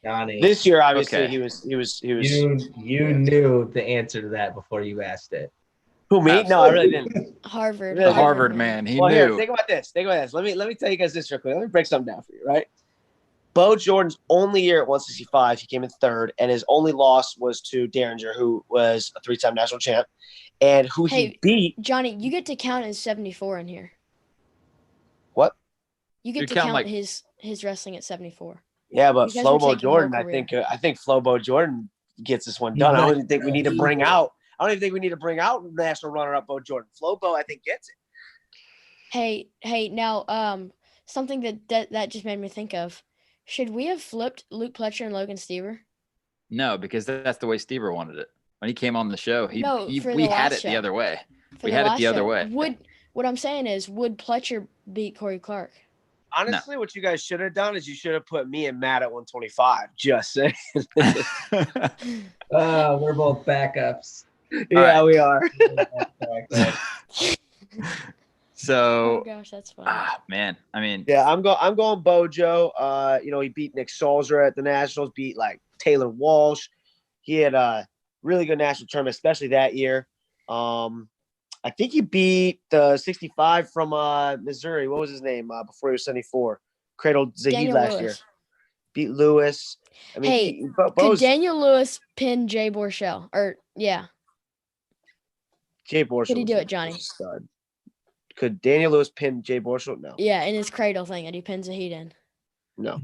Johnny. This year, obviously, Okay. he was. You knew the answer to that before you asked it. Who, me? Absolutely. No, I really didn't. Harvard. The Harvard man. He knew. Here, think about this. Let me tell you guys this real quick. Let me break something down for you, right? Bo Jordan's only year at 165, he came in third, and his only loss was to Derringer, who was a 3-time national champ, and who he beat. Johnny, you get to count his 74 in here. What? You get You're to counting, count like- his wrestling at 74. Yeah, but You guys were Flobo taking your whole Jordan, career. I think Flobo Jordan gets this one done. I don't even think we need to bring out. I don't even think we need to bring out national runner-up Bo Jordan. Flobo, I think, gets it. Hey, now, something that just made me think of. Should we have flipped Luke Pletcher and Logan Stever? No, because that's the way Stever wanted it. When he came on the show, we the had last it the show. other way. For We the had it last the other show. way. What I'm saying is, would Pletcher beat Corey Clark? Honestly, what you guys should have done is you should have put me and Matt at 125. Just saying. We're both backups. Yeah, we are. So, Oh gosh, that's funny. man. I mean, Yeah, I'm going Bojo. He beat Nick Salzer at the Nationals, beat like Taylor Walsh. He had a really good national tournament, especially that year. I think he beat the 65 from Missouri. What was his name before he was 74? Cradled Zahid Daniel last Lewis. year. Beat Lewis. I mean, Hey, could Bo's Daniel Lewis pin Jay Borchell? Or yeah, Jay Borscht. could he do was it, Johnny? a stud. Could Daniel Lewis pin Jay Borscht? No. Yeah, in his cradle thing that he pins Zahid in. No.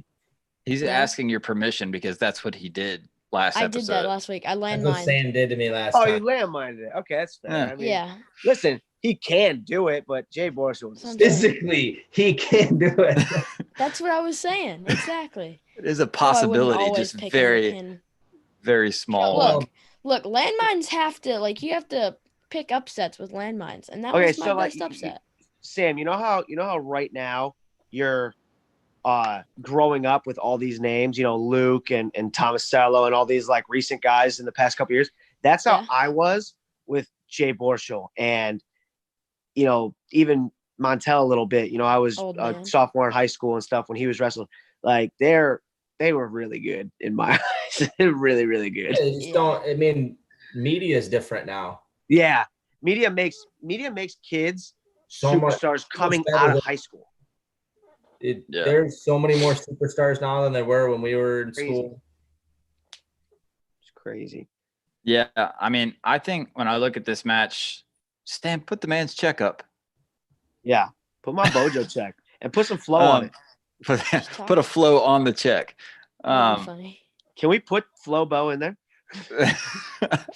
he's Yeah. asking your permission because that's what he did last I episode. did that last week. I That's what landmined. Sam did to me last Oh, you time. landmined it. Okay, that's fair. Yeah. I mean, Yeah, listen, he can do it, but Jay Borscht was a That's stud. what I'm saying. Physically, he can do it. That's what I was saying. Exactly. It is a So I wouldn't possibility, always just pick him to very, pin. very small. Look, one. look, landmines have to you have to pick upsets with landmines, and that Okay, was my so, like, best upset. Sam, you know how right now you're growing up with all these names, Luke and Tomasello and all these like recent guys in the past couple years. That's how Yeah. I was with Jay Borchel and even Montel a little bit. I was Old a man. sophomore in high school and stuff when he was wrestling. Like they were really good in my eyes. They're really, really good. They just don't. I mean, media is different now. Yeah. Media makes kids So much superstars coming better out of than- high school. Yeah. There's so many more superstars now than there were when we were in Crazy. school. It's crazy. Yeah, I mean, I think when I look at this match, Stan, put the man's check up. Yeah. Put my Bojo check and put some flow on it. Put a flow on the check. That'd be funny. Can we put Flo Bo in there?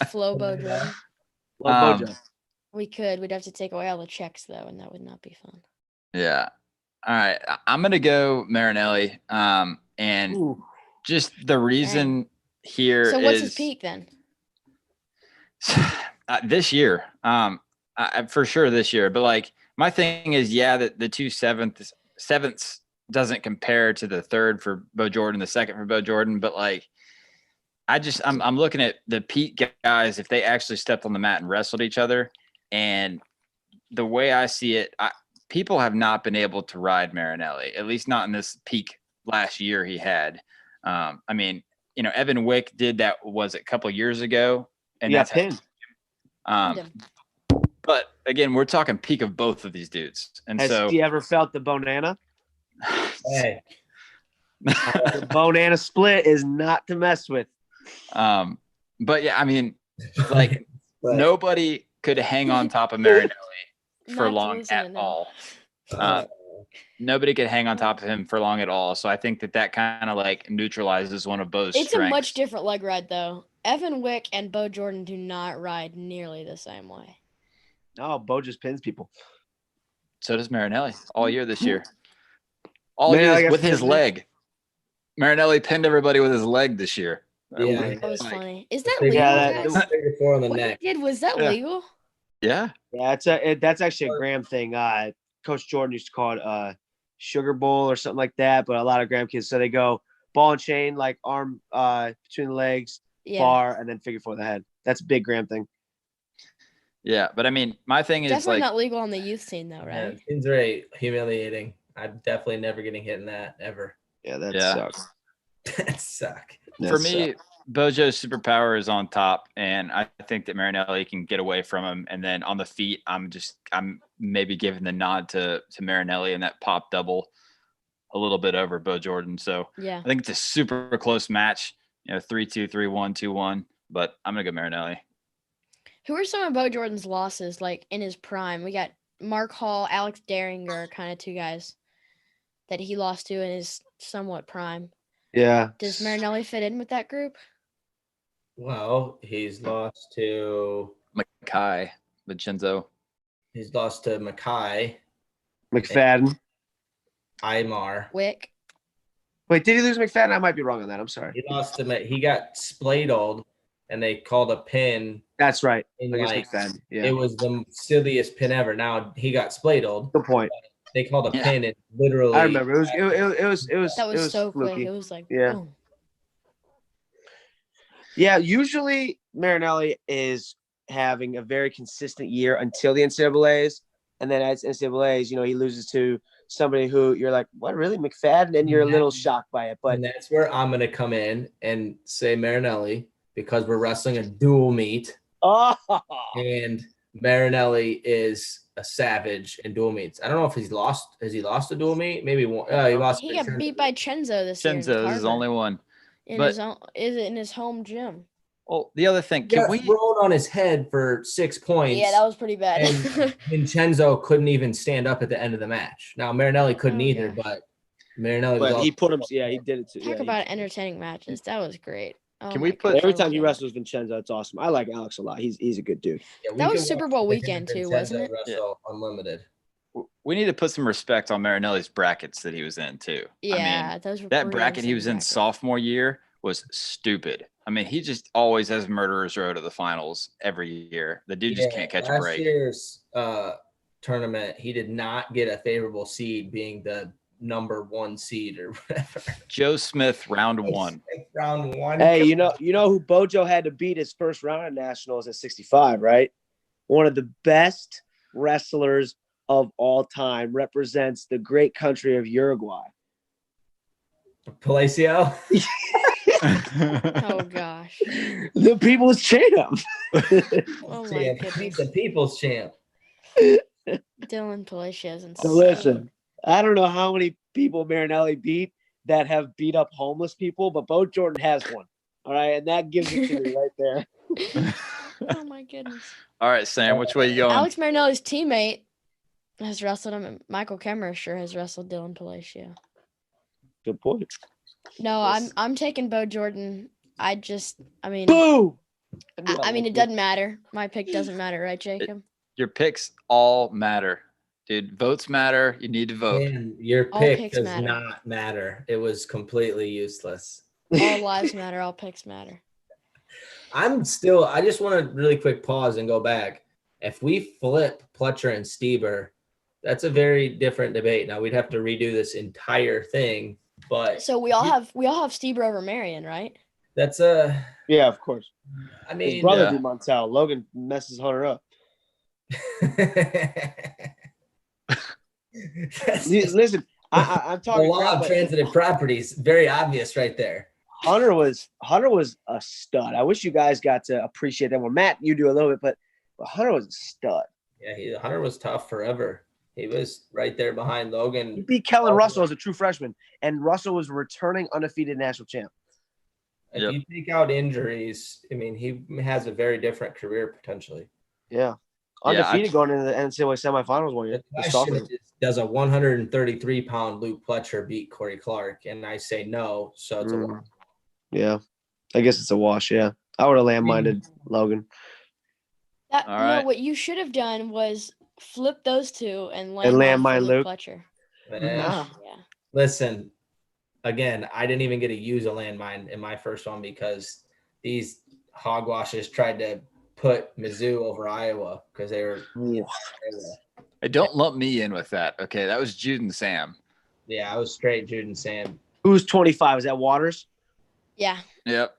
Flobo Jordan. Flo Bojo. We could. We'd have to take away all the checks though, and that would not be fun. Yeah. All right. I'm gonna go Marinelli. And Ooh. just the reason here So what's is his peak then? this year. For sure this year. But like my thing is, that the two sevenths doesn't compare to the third for Bo Jordan, the second for Bo Jordan. But like, I'm looking at the peak guys if they actually stepped on the mat and wrestled each other. And the way I see it, people have not been able to ride Marinelli, at least not in this peak last year he had. I mean, Evan Wick did that, was it a couple years ago? And Yeah, that's pinned. But again, we're talking peak of both of these dudes. And Has so he ever felt the Bonana? Hey, The Bonana split is not to mess with. but yeah, I mean, like but nobody could hang on top of Marinelli for Not to long listen to at them. all. Nobody could hang on top of him for long at all. So I think that kind of like neutralizes one of Bo's It's strengths. a much different leg ride though. Evan Wick and Bo Jordan do not ride nearly the same way. No, Bo just pins people. So does Marinelli all year this year. All Marinelli year got with his pinned. leg. Marinelli pinned everybody with his leg this year. Yeah. That was Like, funny. Is that Yeah, legal? that- guys? figure four on the What neck. he did, was that Yeah. legal? Yeah. Yeah, that's actually a Graham thing. Coach Jordan used to call it sugar bowl or something like that. But a lot of Graham kids, so they go ball and chain, like arm between the legs, Yeah. bar, and then figure four the head. That's a big Graham thing. Yeah. But I mean, my thing is Definitely like, not legal on the youth scene though, Yeah, right? it seems very humiliating. I'm definitely never getting hit in that ever. Yeah, that Yeah. sucks. That suck. That for sucks. me, Bojo's superpower is on top, and I think that Marinelli can get away from him. And then on the feet, I'm maybe giving the nod to Marinelli and that pop double. a little bit over Bo Jordan. So Yeah. I think it's a super close match. 3-2, 3-1, 2-1. But I'm gonna go Marinelli. Who are some of Bo Jordan's losses like in his prime? We got Mark Hall, Alex Daringer, kind of two guys that he lost to in his somewhat prime. Yeah. Does Marinelli fit in with that group? Well, he's lost to Mackay, Vincenzo. He's lost to Mackay, McFadden. Aymar. Wick. Wait, did he lose McFadden? I might be wrong on that. I'm sorry. He lost to He got spladled, and they called a pin. That's right. In Against like, McFadden. Yeah. It was the silliest pin ever. Now he got spladled. Good point. They called a pin and literally. I remember. It was That was so fluky. quick. It was like, Yeah. boom. Yeah, usually Marinelli is having a very consistent year until the NCAAs. And then as NCAAs, he loses to somebody who you're like, what, really? McFadden? And you're a little shocked by it. But and that's where I'm going to come in and say Marinelli because we're wrestling a dual meet. oh, And Marinelli is a savage in dual meets. I don't know if he's lost. Has he lost a dual meet? Maybe one. He lost. He got beat by Chenzo this year. Chenzo is his only one. In his home gym. Well, the other thing, He got rolled on his head for 6 points. Yeah, that was pretty bad. And Vincenzo couldn't even stand up at the end of the match. Now Marinelli couldn't either, but Marinelli. But he put him. Yeah, he did it too. Talk about entertaining matches. That was great. Oh Can we my put- God, Every that time was he good. wrestles Vincenzo, it's awesome. I like Alex a lot. He's a good dude. Yeah, That we was could Super watch Bowl him weekend too, wasn't it? Wrestle Unlimited. We need to put some respect on Marinelli's brackets that he was in too. Yeah, those were that pretty bracket he was in insane brackets. sophomore year was stupid. I mean, he just always has murderer's row to the finals every year. The dude just can't catch a break. Last year's tournament, he did not get a favorable seed, being the number 1 seed or whatever. Joe Smith, round 1. Round 1. Hey, you know who Bojo had to beat his first round of nationals at 65, right? One of the best wrestlers of all time, represents the great country of Uruguay. Palacio. Oh gosh. The people's champ. Oh my Champ. goodness. He's the people's champ. Dylan Palacios and So listen, I don't know how many people Marinelli beat that have beat up homeless people, but Bo Jordan has one. All right, and that gives it to me right there. Oh my goodness. All right, Sam, which way you going? Alex Marinelli's teammate has wrestled him. Michael Kemmerer has wrestled Dylan Palacio. Good point. No, I'm taking Bo Jordan. I mean, Boo! I mean, it doesn't matter. My pick doesn't matter, right, Jacob? Your picks all matter. Dude, votes matter. You need to vote. And your All pick picks does matter. not matter. It was completely useless. All lives matter. All picks matter. I just want to really quick pause and go back. If we flip Fletcher and Stieber, that's a very different debate. Now we'd have to redo this entire thing, but So we all have Stieber over Marion, right? that's Yeah, of course. I His mean, brother yeah. did Montel. Logan messes Hunter up. Listen, I'm the talking law crap, of but transitive properties, very obvious right there. Hunter was a stud. I wish you guys got to appreciate that one. Matt, you do a little bit, but Hunter was a stud. Yeah, Hunter was tough forever. He was right there behind He Logan. beat Kellen Russell as a true freshman, and Russell was returning undefeated national champ. If Yep. you take out injuries, I mean, he has a very different career potentially. Yeah. Yeah, Undefeated going into the NCAA semifinals one year. The The question sophomore. is, does a 133-pound Luke Fletcher beat Corey Clark? And I say no, so it's a Mm. wash. Yeah. I guess it's a wash, yeah. I would have landminded Logan. All right. What you should have done was flip those two and landmine for Luke. Fletcher. Yeah. Yeah. Listen, again, I didn't even get to use a landmine in my first one because these hogwashes tried to put Mizzou over Iowa because they were. Hey, don't lump me in with that. Okay, that was Jude and Sam. Yeah, I was straight Jude and Sam. Who's 25? Is that Waters? Yeah. Yep.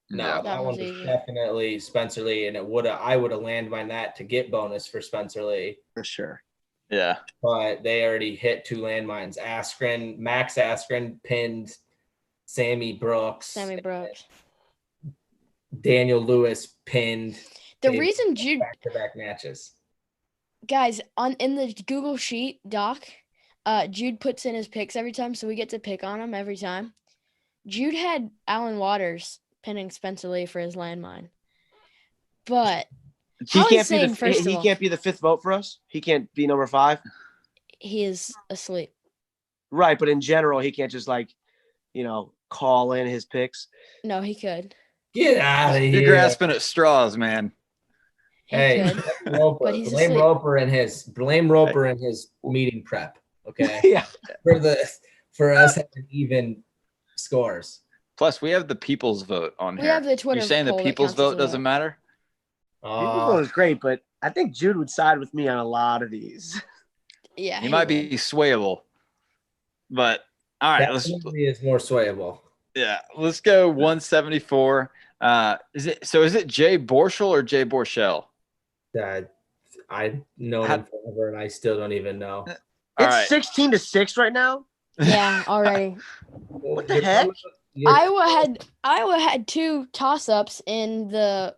No, Yeah. that one was was easy. definitely Spencer Lee, and I would have landmined that to get bonus for Spencer Lee. For sure. Yeah. But they already hit 2 landmines. Max Askren pinned Sammy Brooks. Daniel Lewis pinned. The They- reason Jude back-to-back matches. guys in the Google Sheet doc, Jude puts in his picks every time, so we get to pick on him every time. Jude had Alan Waters pinning Spencer Lee for his landmine. But how insane, first of all. He can't be the fifth vote for us? He can't be number 5? He is asleep. Right, but in general, he can't just call in his picks. No, he could. Get out of here. You're grasping at straws, man. Hey, Roper. But he's blame asleep. Roper and his meeting prep. Okay. Yeah. For us having even scores. Plus, we have the people's vote on We here. have the Twitter You're saying the poll that people's counts as vote a doesn't vote. matter? People's vote is great, but I think Jude would side with me on a lot of these. Yeah. He might be swayable. But all right, Definitely is more swayable. let's go 174. Is it Jay Borschel or Jay Borschel? I know him forever, and I still don't even know. It's 16-6 right now. Yeah, already. What the heck? Iowa had 2 toss-ups in the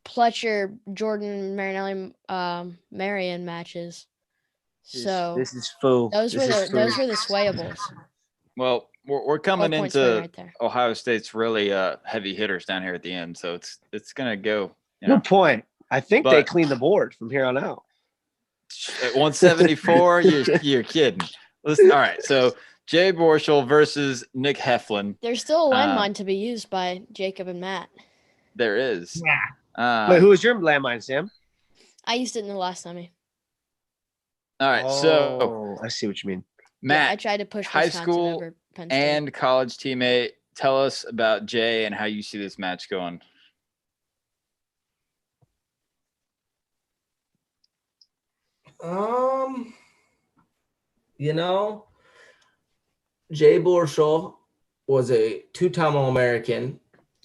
Fletcher, Jordan, Marion matches. So this is faux. those were the swayables. Well, we're coming 12 point swing into right there. Ohio State's really heavy hitters down here at the end, so it's gonna go. Good point. I think they cleaned the board from here on out. At 174, you're kidding. All right, so Jay Borschel versus Nick Heflin. There's still a landmine to be used by Jacob and Matt. There is. Wait, who was your landmine, Sam? I used it in the last semi. All right, so I see what you mean. Matt, I tried to push high Wisconsin school over Penn State. and college teammate, tell us about Jay and how you see this match going. Jay Borschel was a 2-time All-American.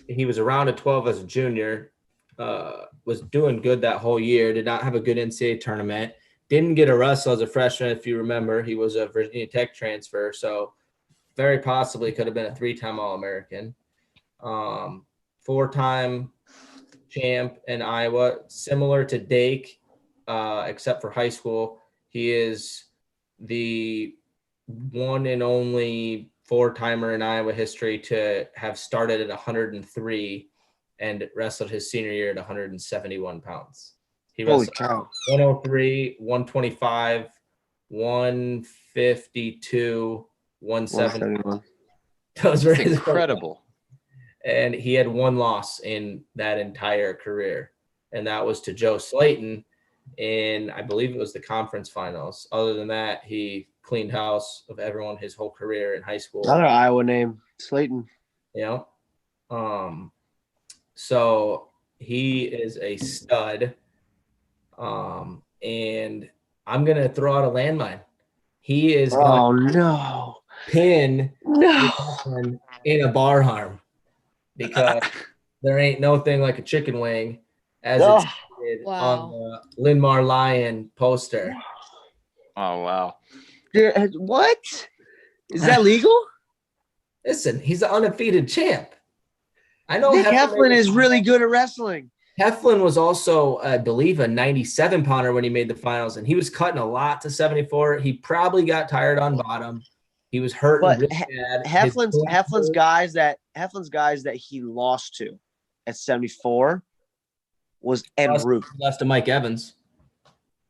He was around a 12 as a junior. Was doing good that whole year. Did not have a good NCAA tournament. Didn't get a wrestle as a freshman, if you remember. He was a Virginia Tech transfer, so very possibly could have been a 3-time All-American. 4-time champ in Iowa, similar to Dake, except for high school. He is the one and only 4-timer in Iowa history to have started at 103 and wrestled his senior year at 171 pounds. He wrestled 103, 125, 152, 170. Those were incredible. And he had 1 loss in that entire career, and that was to Joe Slayton in, I believe it was the conference finals. Other than that, he cleaned house of everyone his whole career in high school. Another Iowa name, Slayton. Yeah. So he is a stud. And I'm going to throw out a landmine. He is going to pin in a bar harm, because there ain't no thing like a chicken wing as it's stated on the Linmar Lion poster. Oh, wow. What? Is that legal? Listen, he's an undefeated champ. I know Nick Heflin is really good at wrestling. Heflin was also, I believe, a 97-pounder when he made the finals, and he was cutting a lot to 74. He probably got tired on bottom. He was hurt. But Heflin's guys that he lost to at 74 was Ed Root. Lost to Mike Evans.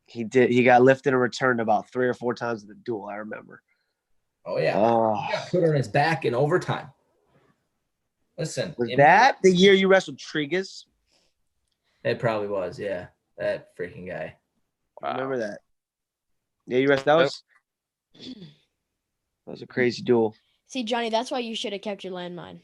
He did. He got lifted and returned about 3 or 4 times in the duel. I remember. Oh yeah. He got put on his back in overtime. Listen, was that the year you wrestled Trigas? It probably was. Yeah, that freaking guy. Wow. I remember that. Yeah, you wrestled. That was a crazy duel. See, Johnny, that's why you should have kept your landmine.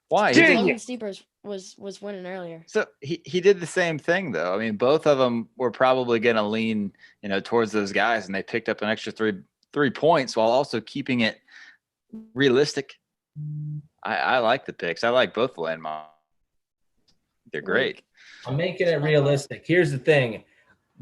Why? Logan Steepers was winning earlier. So he did the same thing, though. I mean, both of them were probably going to lean, towards those guys, and they picked up an extra three points while also keeping it realistic. I like the picks. I like both the landmines. They're great. I'm making it realistic. Here's the thing.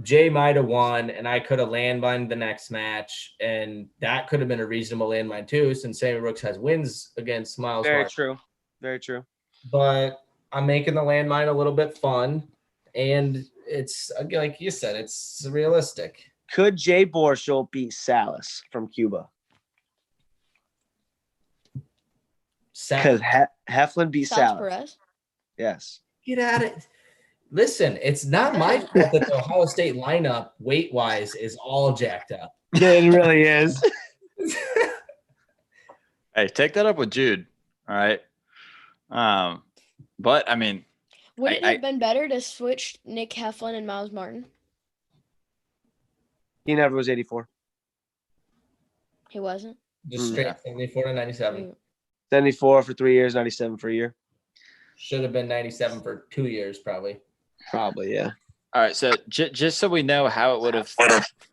Jay might have won, and I could have landmined the next match, and that could have been a reasonable landmine too, since Sammy Brooks has wins against Myles. Very true. Very true. But I'm making the landmine a little bit fun, and it's like you said, it's realistic. Could Jay Borscht beat Salas from Cuba? Because Heflin beat Salas Salas. Perez. Yes. Get at it. Listen, it's not my fault that the Ohio State lineup weight-wise is all jacked up. It really is. Hey, take that up with Jude. All right. But I mean, would it have been better to switch Nick Heflin and Myles Martin? He never was 84. He wasn't. Just straight 74 to 97. 74 for 3 years, 97 for a year. Should have been 97 for 2 years, probably. Probably, yeah. all right. So just so we know how it would have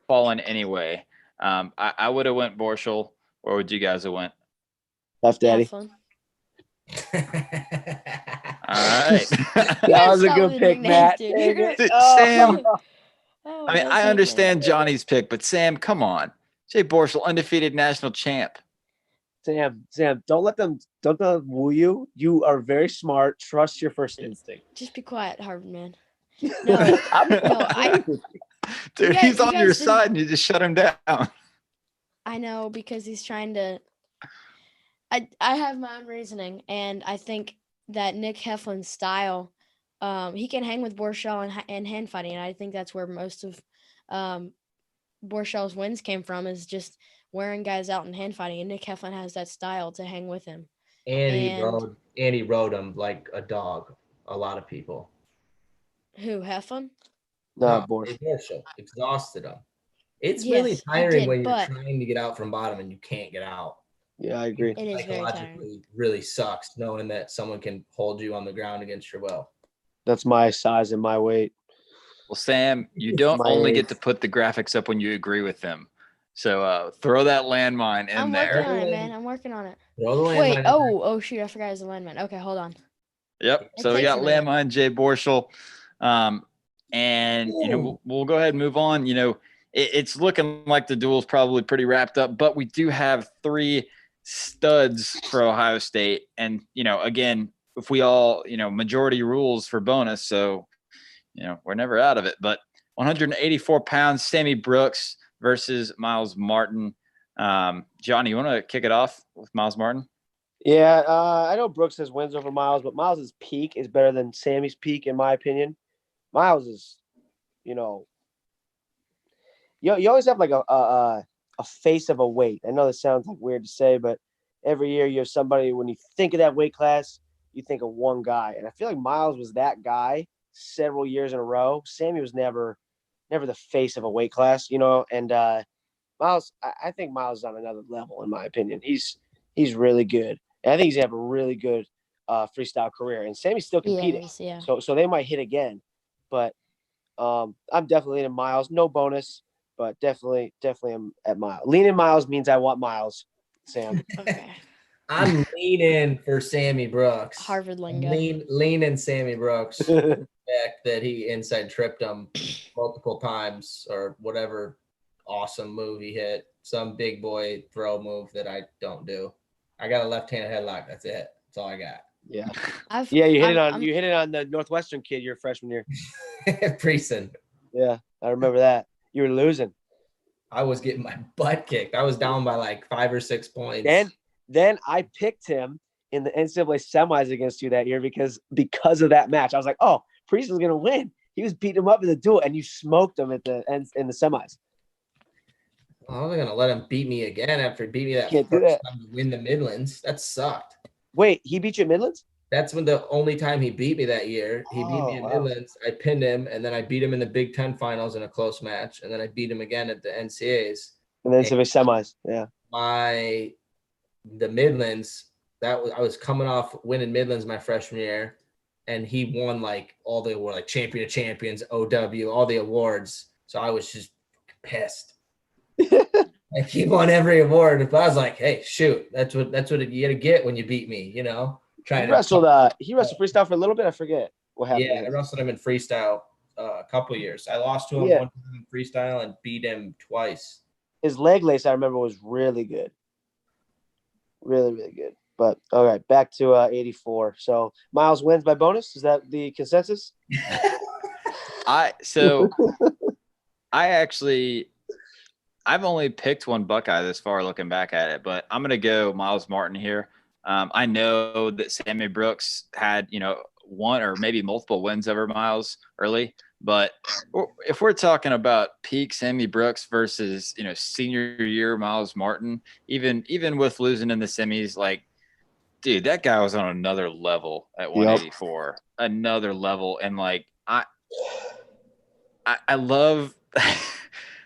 fallen anyway, I would have went Borscht. Where would you guys have went? Left Daddy. Heflin. All right. That was a good pick, Matt. Dude, Sam. Oh, I mean, I understand Johnny's pick, but Sam, come on. Jay Borscht, undefeated national champ. Sam, don't let them woo you. You are very smart. Trust your first instinct. Just be quiet, Harvard man. No, Dude, guys- he's you on guys your didn't- side and you just shut him down. I know because he's trying to. I have my own reasoning, and I think that Nick Heflin's style, he can hang with Borscht and hand fighting, and I think that's where most of Borsch's wins came from, is just wearing guys out in hand fighting, and Nick Heflin has that style to hang with him. And he rode him like a dog. A lot of people. Who, Heflin? No, Borscht. Borscht exhausted him. It's Yes, really he tiring did, when you're but- trying to get out from bottom and you can't get out. Yeah, I agree. It is very tiring. Psychologically, really sucks knowing that someone can hold you on the ground against your will. That's my size and my weight. Well, Sam, you don't My only age. get to put the graphics up when you agree with them. So throw that landmine in I'm there. working on it, man. I'm working on it. Throw the Wait, landmine in oh, shoot. I forgot his alignment. Okay, hold on. Yep. It So we takes got a minute. landmine, Jay Borscht. And we'll go ahead and move on. It's looking like the duel's probably pretty wrapped up, but we do have 3 studs for Ohio State. And, again, if we all, majority rules for bonus. So, we're never out of it. But 184 pounds, Sammy Brooks versus Myles Martin. Johnny, you want to kick it off with Myles Martin? Yeah, I know Brooks has wins over Myles, but Myles' peak is better than Sammy's peak, in my opinion. Myles is, you always have like a face of a weight. I know this sounds like weird to say, but every year you have somebody, when you think of that weight class, you think of one guy. And I feel like Myles was that guy several years in a row. Sammy was never the face of a weight class, and Myles, I think Myles is on another level, in my opinion. He's really good. And I think he's going to have a really good freestyle career. And Sammy's still competing. Yes, yeah. So they might hit again. But I'm definitely leaning Myles. No bonus, but definitely I'm at Myles. Leaning Myles means I want Myles, Sam. Okay. I'm leaning for Sammy Brooks. Harvard lingo. Leaning Sammy Brooks. The fact that he inside tripped him multiple times or whatever awesome move he hit. Some big boy throw move that I don't do. I got a left-handed headlock. That's it. That's all I got. Yeah. You you hit it on the Northwestern kid your freshman year. Precinct. Yeah, I remember that. You were losing. I was getting my butt kicked. I was down by like 5 or 6 points. Then I picked him in the NCAA semis against you that year because of that match. I was like, oh, Priest is gonna win. He was beating him up in the duel, and you smoked him at the end in the semis. I wasn't gonna let him beat me again after he beat me that Can't do first that. time to win the Midlands. That sucked. Wait, he beat you at Midlands? That's when the only time he beat me that year. He beat me at wow. Midlands. I pinned him, and then I beat him in the Big Ten finals in a close match, and then I beat him again at the NCAAs. And then NCAA semis. Yeah. The Midlands, I was coming off winning Midlands my freshman year, and he won like all the awards, like Champion of Champions, OW, all the awards. So I was just pissed. Like he won every award, but I was like, "Hey, shoot, that's what you got to get when you beat me," Trying He wrestled freestyle for a little bit. I forget what happened. Yeah, I wrestled him in freestyle a couple of years. I lost to him one time in freestyle and beat him twice. His leg lace, I remember, was really good. Really, really good. But all right, back to 84. So Myles wins by bonus. Is that the consensus? I've only picked one Buckeye this far looking back at it, but I'm going to go Myles Martin here. I know that Sammy Brooks had, one or maybe multiple wins over Myles early, but if we're talking about peak Sammy Brooks versus, senior year Myles Martin, even with losing in the semis, like, dude, that guy was on another level at 184, another level. And like, I love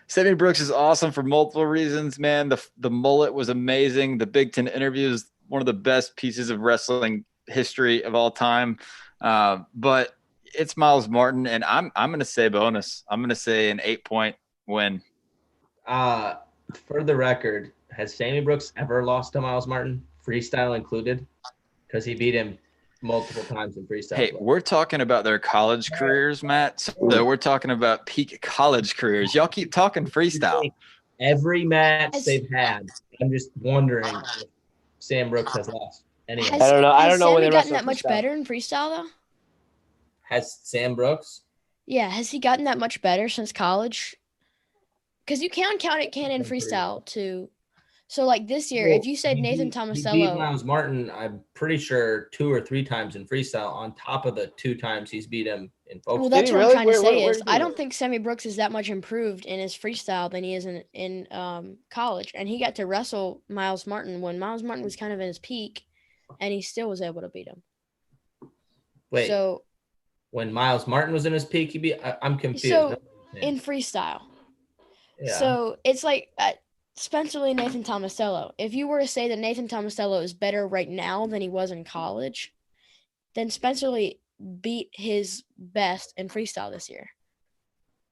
Sammy Brooks is awesome for multiple reasons, man. The mullet was amazing. The Big Ten interview is one of the best pieces of wrestling history of all time. But it's Myles Martin, and I'm going to say bonus. I'm going to say an 8-point win. For the record, has Sammy Brooks ever lost to Myles Martin, freestyle included? Because he beat him multiple times in freestyle. Hey, we're talking about their college careers, Matt. So we're talking about peak college careers. Y'all keep talking freestyle. Every match they've had, I'm just wondering if Sam Brooks has lost. Anyway, I don't know. I don't know when Sammy they gotten wrestle that much freestyle. better in freestyle though? has Sam Brooks? Yeah, has he gotten that much better since college? Because you can count it in freestyle too. So like this year, if you said Nathan Tomasello, he beat Myles Martin, I'm pretty sure 2 or 3 times in freestyle on top of the 2 times he's beat him in folk. well, that's what really? I'm trying to say Where is did he I go? don't think Sammy Brooks is that much improved in his freestyle than he is in college. And he got to wrestle Myles Martin when Myles Martin was kind of in his peak, and he still was able to beat him. Wait, So when Myles Martin was in his peak, he beat. I'm confused. So in freestyle, yeah. so it's like Spencer Lee, Nathan Tomasello. If you were to say that Nathan Tomasello is better right now than he was in college, then Spencer Lee beat his best in freestyle this year.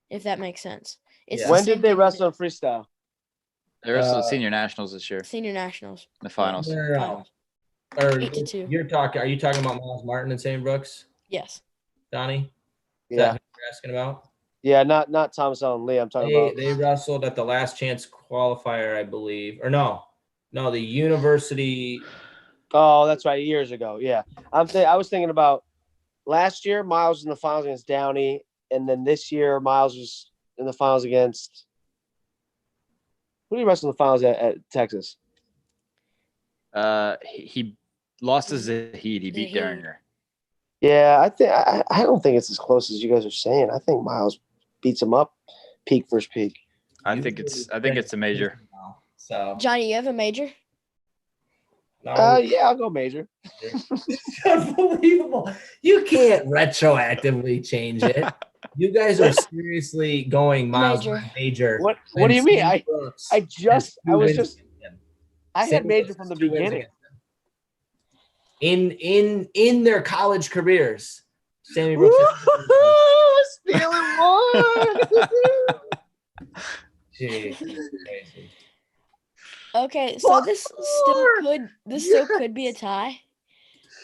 If that makes sense. It's the When same did they thing wrestle in freestyle? They wrestled senior nationals this year, Senior nationals. the finals. No. Or 8-2. Are you talking about Myles Martin and Sam Brooks, Yes. Donnie? Is Yeah. that who you're asking about? Yeah, not Thomas and Lee. I'm talking about. They wrestled at the last chance qualifier, I believe. Or no, the university. Oh, that's right. Years ago. Yeah. I was thinking about last year, Myles was in the finals against Downey. And then this year, Myles was in the finals against. Who did he wrestle in the finals at Texas? He lost to Zahid. He beat Zahid. Derringer. Yeah, I don't think it's as close as you guys are saying. I think Myles beats him up peak versus peak. I think it's a major. So Johnny, you have a major? Yeah, I'll go major. It's unbelievable. You can't retroactively change it. You guys are seriously going Myles major. What do you mean? I had Sam major Brooks from the has 2 wins beginning. against him. In their college careers, Sammy Brooks has stealing more. Jeez, crazy. Okay, so this still could be a tie.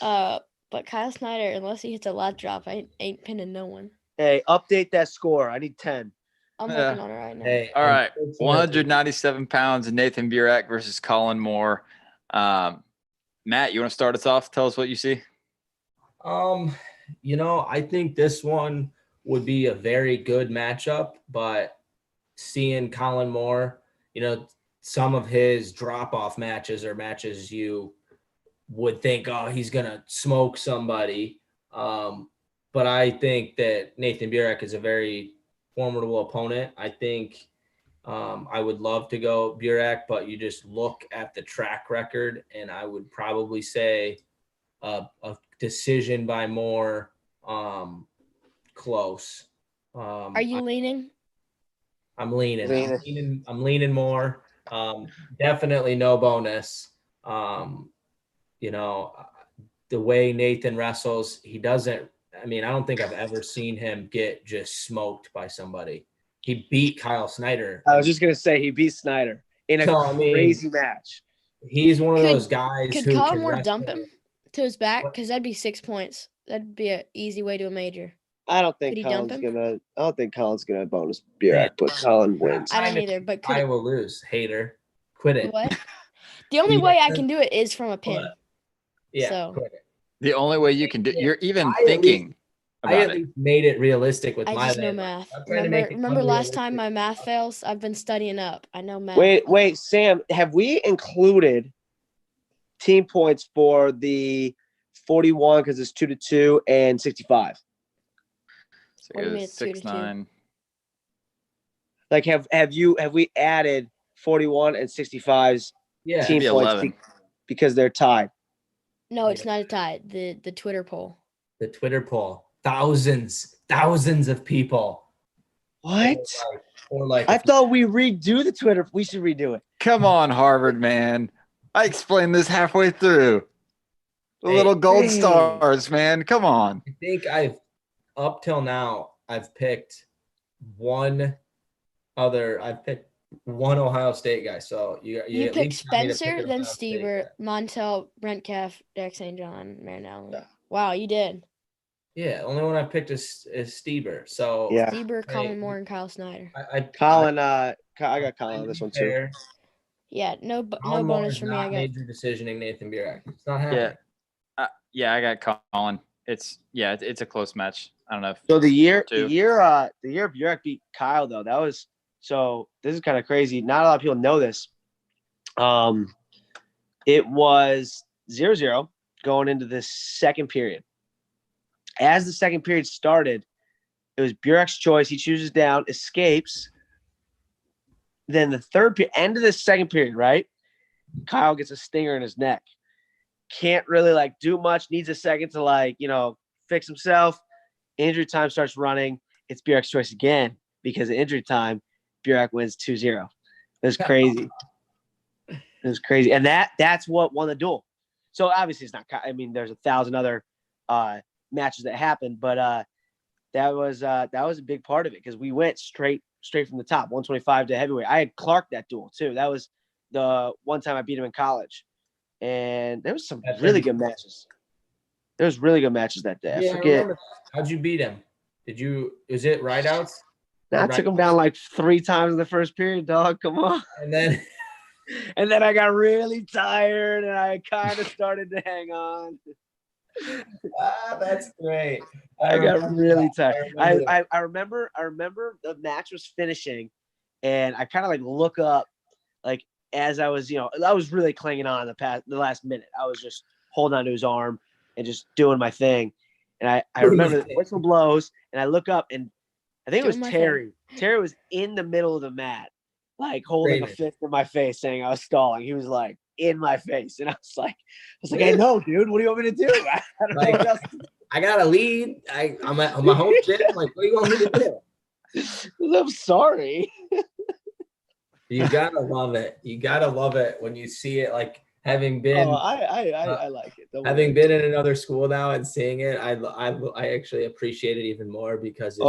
But Kyle Snyder, unless he hits a lot drop, ain't pinning no one. Hey, update that score. I need 10. I'm working on it right now. Hey, All right, 197 pounds, Nathan Burak versus Colin Moore. Matt, you want to start us off? Tell us what you see. I think this one would be a very good matchup, but seeing Colin Moore, some of his drop-off matches are matches you would think, oh, he's going to smoke somebody. But I think that Nathan Burak is a very formidable opponent. I think I would love to go Burak, but you just look at the track record, and I would probably say a decision by Moore, close. Are you leaning? I'm leaning more. Definitely no bonus. The way Nathan wrestles, he doesn't. I don't think I've ever seen him get just smoked by somebody. He beat Kyle Snyder. I was just gonna say he beat Snyder in a crazy match. He's one of those guys. Could Colin Moore dump him to his back? Because that'd be 6 points. That'd be an easy way to a major. I don't think Colin's gonna bonus Burak, but Colin wins. I don't either. But I will lose. Hater, quit it. What? The only way I can do it is from a pin. Yeah, So. quit it. The only way you can do. You're even thinking. I about at it. least made it realistic with I my just know land. math. I'm trying to make it Remember last time unrealistic. my math fails? I've been studying up. I know math. Wait, Sam, have we included team points for the 41 because it's 2-2 and 65? So What do you it mean goes it's 2-2? 6-9. Like, have we added 41 and 65's Yeah. team Maybe points 11. because they're tied? No, it's not a tie. The Twitter poll. The Twitter poll. Thousands of people. What? Or like I thought we redo the Twitter. We should redo it. Come on, Harvard, man. I explained this halfway through. The little gold Hey. stars, man. Come on. I think up till now, I've picked one Ohio State guy. So you You at picked least got me to pick Spencer, an then Ohio State Stever, guy. Montel, Brent Keff, Deck St. John, Marion. Yeah. Wow, you did. Yeah, only one I picked is Stever. So Yeah. Steber, Colin Hey, Moore, and Kyle Snyder. Colin, I got Colin on this one too. fair. Yeah, no Colin Moore bonus is for me. I not got major decisioning Nathan Burek. It's not happening. Yeah, I got Colin. It's a close match. I don't know. So the year Two. Burek beat Kyle though, that was so. This is kind of crazy. Not a lot of people know this. It was 0-0 going into the second period. As the second period started, it was Burek's choice. He chooses down, escapes. Then the end of the second period, right? Kyle gets a stinger in his neck. Can't really do much. Needs a second to fix himself. Injury time starts running. It's Burek's choice again because of injury time. Burek wins 2-0. It was crazy. It was crazy, and that's what won the duel. So obviously it's not. I mean, there's 1,000 other matches that happened, but that was a big part of it because we went straight from the top, 125 to heavyweight. I had Clark that duel too. That was the one time I beat him in college, and there was some really good matches. There was really good matches that day. Yeah, I forget. remember. How'd you beat him? Is it rideouts? I took him down 3 times in the first period, dog. Come on. And then I got really tired and I kind of started to hang on. That's great. I got really tired. I remember the match was finishing and I kind of look up as I was, I was really clinging on the last minute. I was just holding onto his arm and just doing my thing. And I remember the whistle blows and I look up and I think it was Terry. Terry was in the middle of the mat, holding a fist in my face saying I was stalling. He was in my face. And I was like, I know, dude. What do you want me to do? I don't know what else to do. I got a lead. I'm at my home gym. What do you want me to do? I'm sorry. You gotta love it. You gotta love it when you see it. Having been, I like it. Having been in another school now and seeing it, I actually appreciate it even more because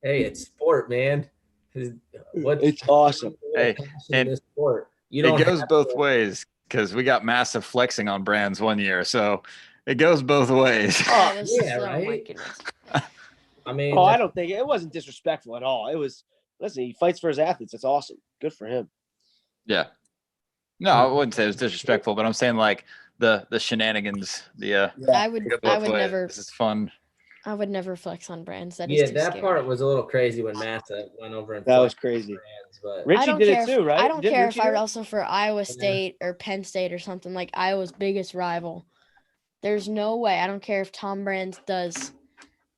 hey, it's sport, man. It's awesome. Hey, and this sport. It goes both ways because we got massive flexing on brands one year, so it goes both ways. Oh, yeah, right. My goodness. I mean, I don't think it wasn't disrespectful at all. It was. Listen, he fights for his athletes. It's awesome. Good for him. Yeah. No, I wouldn't say it was disrespectful, but I'm saying the shenanigans. I would never. This is fun. I would never flex on brands. That is too that scary. part was a little crazy when Massa went over and that was crazy. brands, but Richie did it too, right? I don't care if I wrestle wrestle for Iowa State or Penn State or something Iowa's biggest rival. There's no way. I don't care if Tom Brands does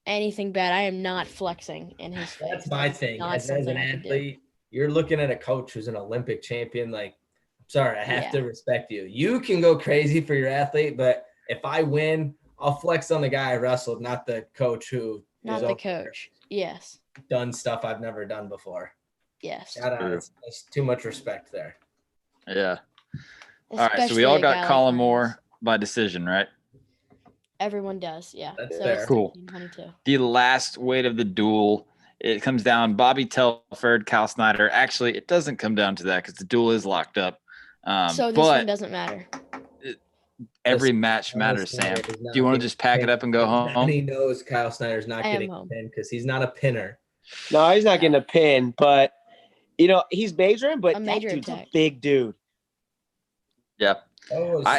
anything bad. I am not flexing in his face. That's my thing. As an something I could do. athlete, you're looking at a coach who's an Olympic champion. Sorry, I have to respect you. You can go crazy for your athlete, but if I win, I'll flex on the guy I wrestled, not the coach who not the coach. Yes. Done stuff I've never done before. Yes. There's too much respect there. Yeah. All right. So we all got Colin Moore by decision, right? Everyone does. Yeah. That's so fair. Cool. The last weight of the duel, it comes down Bobby Telford, Kyle Snyder. Actually, it doesn't come down to that because the duel is locked up. So this one doesn't matter. Every match matters, Sam. Do you want to just pack it up and go home? He knows Kyle Snyder's not getting a pin because he's not a pinner. No, he's not getting a pin, but he's majoring, but that dude's a big dude. Yeah.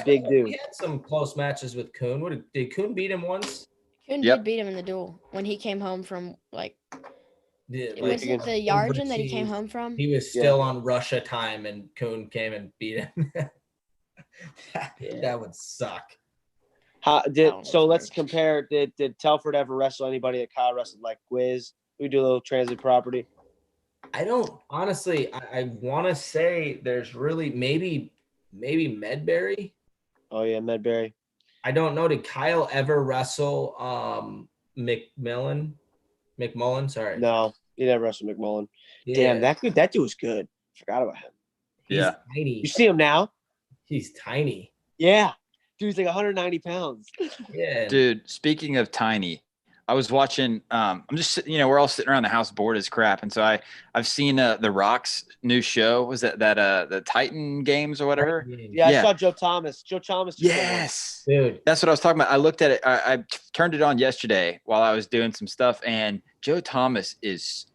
Big dude. He had some close matches with Kuhn. Did Kuhn beat him once? Kuhn Yep. did beat him in the duel when he came home from Yeah, was it the Yarden that he came home from? He was still on Russia time, and Kuhn came and beat him. That would suck. Let's compare. Did Telford ever wrestle anybody that Kyle wrestled, like Quiz? We do a little transit property. I don't honestly. I want to say there's really maybe Medbury. Oh yeah, Medbury. I don't know. Did Kyle ever wrestle McMullen? Sorry. No, he never wrestled McMullen. Yeah. Damn, that dude was good. Forgot about him. He's tiny. You see him now? He's tiny. Yeah. Dude's like 190 pounds. Yeah. Dude, speaking of tiny, I was watching I'm just we're all sitting around the house bored as crap, and so I've seen The Rock's new show. Was that the Titan games or whatever? Yeah, I saw Joe Thomas. Yes. Dude. That's what I was talking about. I looked at it. I turned it on yesterday while I was doing some stuff, and Joe Thomas is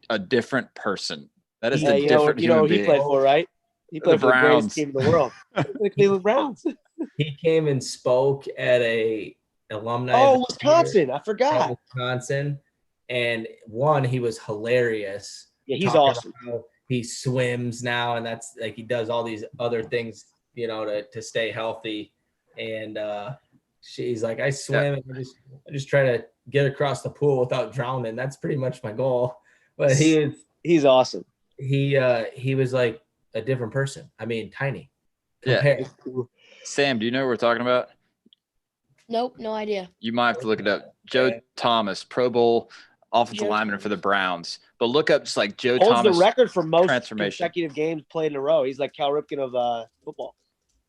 a different person. That is the different human being. He played for, right? He played for the greatest team in the world. The Cleveland Browns. He came and spoke at a alumni. Oh, Wisconsin. I forgot. Wisconsin. And he was hilarious. Yeah, he's awesome. He swims now, and that's like he does all these other things, to stay healthy. And she's like, I swim and I just try to get across the pool without drowning. That's pretty much my goal. But he's awesome. He was like a different person. I mean, tiny. Yeah. Sam, do you know what we're talking about? Nope, no idea. You might have to look it up. Joe Thomas, Pro Bowl offensive lineman for the Browns. But look up just like Joe Thomas. Holds the record for most consecutive games played in a row. He's like Cal Ripken of football.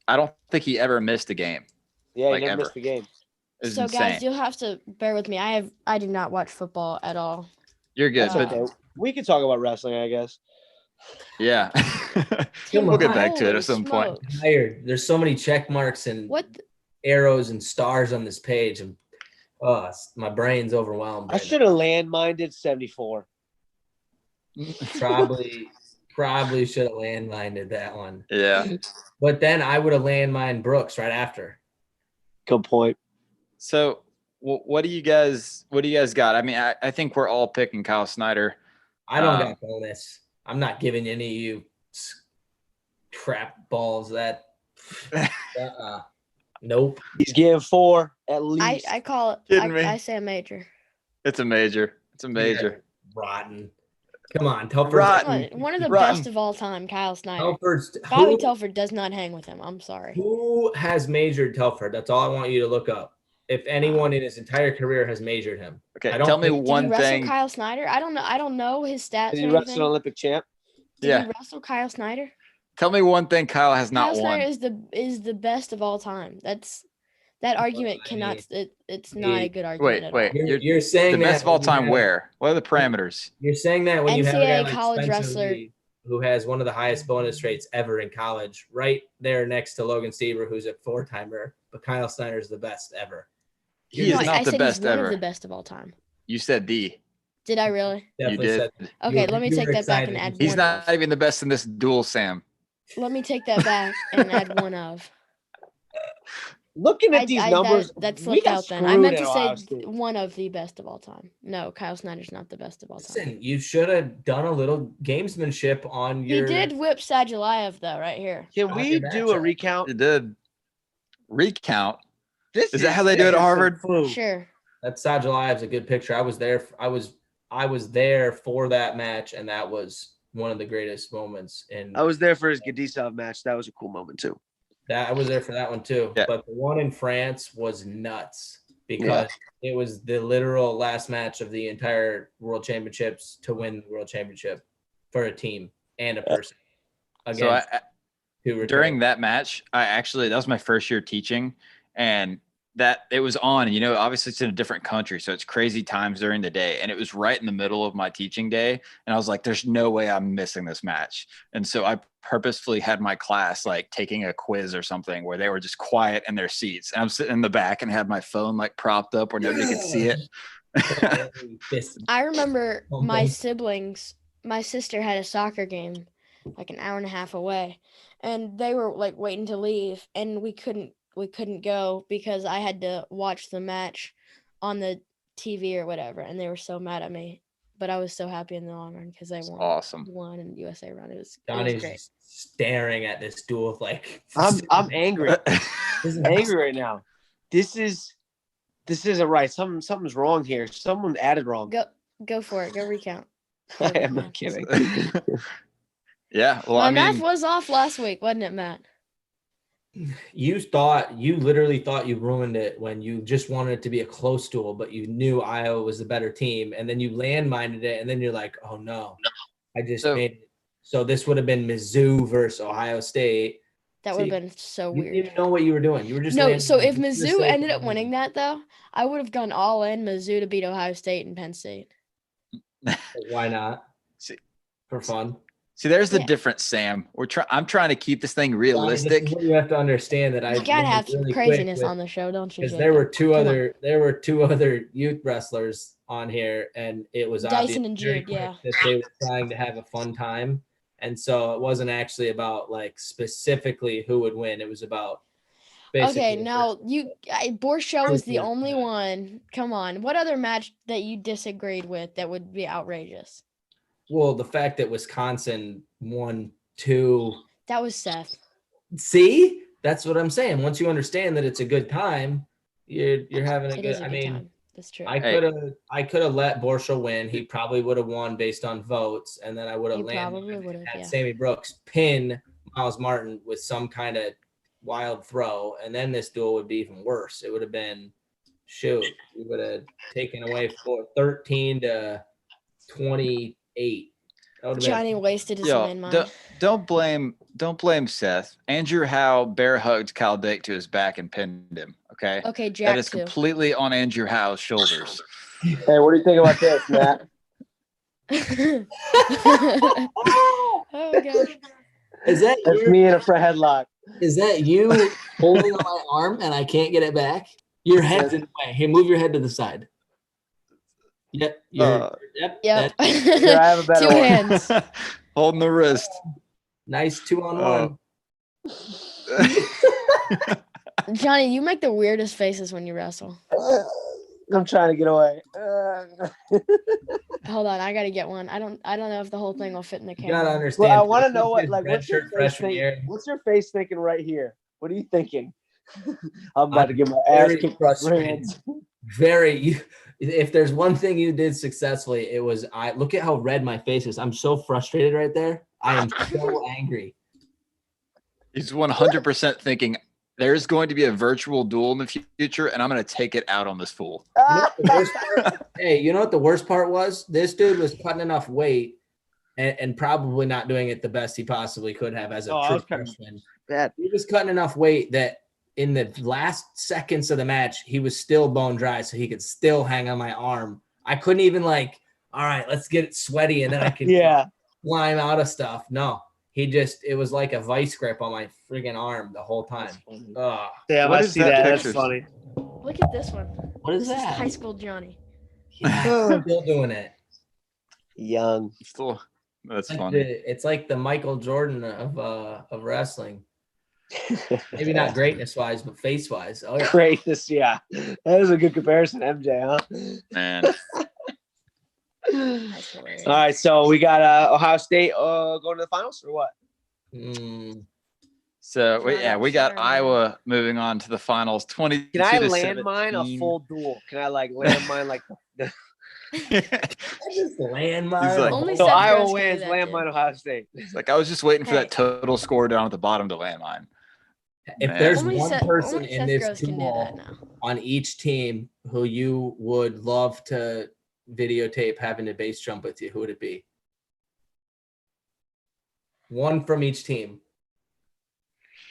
I don't think he ever missed a game. Yeah, he never missed a game. So insane. Guys, you'll have to bear with me. I do not watch football at all. You're good. But we can talk about wrestling, I guess. Yeah. We'll get back to it at some point. I'm tired. There's so many check marks and arrows and stars on this page, and my brain's overwhelmed. I should have landmined 74. Probably should have landmined that one. Yeah. But then I would have landmined Brooks right after. Good point. So what do you guys got? I mean, I think we're all picking Kyle Snyder. I don't got bonus. I'm not giving any of you crap balls that. Nope. He's getting 4 at least. I call it. I say a major. It's a major. Yeah, rotten. Come on, Telford. One of the best of all time, Kyle Snyder. Bobby Telford does not hang with him. I'm sorry. Who has majored Telford? That's all I want you to look up. If anyone in his entire career has majored him. Okay, tell me one thing. Kyle Snyder? I don't know his stats. Did he wrestle an Olympic champ? Did he wrestle Kyle Snyder? Tell me one thing Kyle has not won. Kyle Snyder is the best of all time. That argument cannot. It's not a good argument. Wait. You're saying the best of all time. Where? What are the parameters? You're saying that when NCAA you have a guy like college Spencer wrestler Lee, who has one of the highest bonus rates ever in college, right there next to Logan Stieber, who's a 4-timer, but Kyle Snyder is the best ever. He is not the best ever. One of the best of all time. You said the. Did I really? Definitely you did. Okay, let me take that back and add. He's not even the best in this duel, Sam. Let me take that back and add one of. Looking at these numbers, that slipped out then. I meant to say one of the best of all time. No, Kyle Snyder's not the best of all time. Listen, you should have done a little gamesmanship on your. He did whip Sadulayev though, right here. Can we do a recount? He did. Recount? Is that how they do it at Harvard? Sure. That Sadulayev's a good picture. I was there. I was there for that match, and that was one of the greatest moments. I was there for his Gadisov match. That was a cool moment too. I was there for that one too. Yeah. But the one in France was nuts because it was the literal last match of the entire World Championships to win the World Championship for a team and a person. So during that match, that was my first year teaching, and that it was on, and obviously it's in a different country, so it's crazy times during the day, and it was right in the middle of my teaching day, and I was like, there's no way I'm missing this match. And so I purposefully had my class like taking a quiz or something where they were just quiet in their seats, and I'm sitting in the back and had my phone like propped up where nobody could see it. I remember my sister had a soccer game like an hour and a half away, and they were like waiting to leave, and we couldn't go because I had to watch the match on the TV or whatever, and they were so mad at me. But I was so happy in the long run because they It's won. awesome. Won in USA run. It was Johnny's great. just staring at this duel like I'm angry. I'm angry right now. This isn't right. Something's wrong here. Someone added wrong. Go for it. Go recount. I am not kidding. Yeah. Well, My I math mean, was off last week, wasn't it, Matt? You literally thought you ruined it when you just wanted it to be a close duel, but you knew Iowa was the better team, and then you landmined it, and then you're like, oh no, I just made it. So this would have been Mizzou versus Ohio State. That would have been so You weird. didn't even know what you were doing. You were just No. So if Mizzou ended up winning that, though, I would have gone all in Mizzou to beat Ohio State and Penn State. Why not? See, for fun. See, there's the difference, Sam. I'm trying to keep this thing realistic. This is what you have to understand that You gotta have some craziness on the show, don't you? Because there were two other youth wrestlers on here, and it was Dyson and Jude, that they were trying to have a fun time, and so it wasn't actually about like specifically who would win. It was about okay. Now Borscht was the only one. Come on, what other match that you disagreed with that would be outrageous? Well, the fact that Wisconsin won 2. That was Seth. See, that's what I'm saying. Once you understand that it's a good time, you're having a good. I mean, time. That's true. I could have let Borscht win. He probably would have won based on votes, and then I would have had Sammy Brooks pin Myles Martin with some kind of wild throw, and then this duel would be even worse. It would have been we would have taken away 13 to 28. Johnny wasted his landmine. Don't blame Seth. Andrew Howe bear hugged Kyle Dake to his back and pinned him. Okay. Okay, Jack. That is completely on Andrew Howe's shoulders. Hey, what do you think about this, Matt? Oh gosh. That's me in a front headlock. Is that you holding on my arm and I can't get it back? Your head's in the way. Hey, move your head to the side. Yep. Yep. Here, I have a better 2 hands. Holding the wrist. Nice 2-on-1. Johnny, you make the weirdest faces when you wrestle. I'm trying to get away. Hold on, I gotta get one. I don't know if the whole thing will fit in the camera. You gotta understand. Well, I want to know what's your face thinking? What's your face thinking right here? What are you thinking? I'm about to get my ass kicked by friends. If there's one thing you did successfully, it was look at how red my face is. I'm so frustrated right there. I am so angry. He's 100% thinking there's going to be a virtual duel in the future, and I'm going to take it out on this fool. You know what the worst part was? This dude was cutting enough weight and probably not doing it the best he possibly could have as a true freshman. He was cutting enough weight that in the last seconds of the match, he was still bone dry, so he could still hang on my arm. I couldn't even all right, let's get it sweaty, and then I could climb out of stuff. No, it was like a vice grip on my friggin' arm the whole time. Yeah, I see that. That's funny. Look at this one. What is this that? Is high school Johnny. Yeah, still doing it. Young. That's funny. It's like the Michael Jordan of wrestling. Maybe not greatness wise, but face wise. Oh yeah. Greatness, yeah. That is a good comparison, MJ, huh? Man. All right, so we got Ohio State going to the finals or what? So we got Iowa moving on to the finals. 20. Can I landmine a full duel? Can I landmine the? Just landmine. So Iowa wins. Landmine Ohio State. It's like I was just waiting for that total score down at the bottom to landmine. If there's one person in this duel on each team who you would love to videotape having a base jump with you, who would it be? One from each team.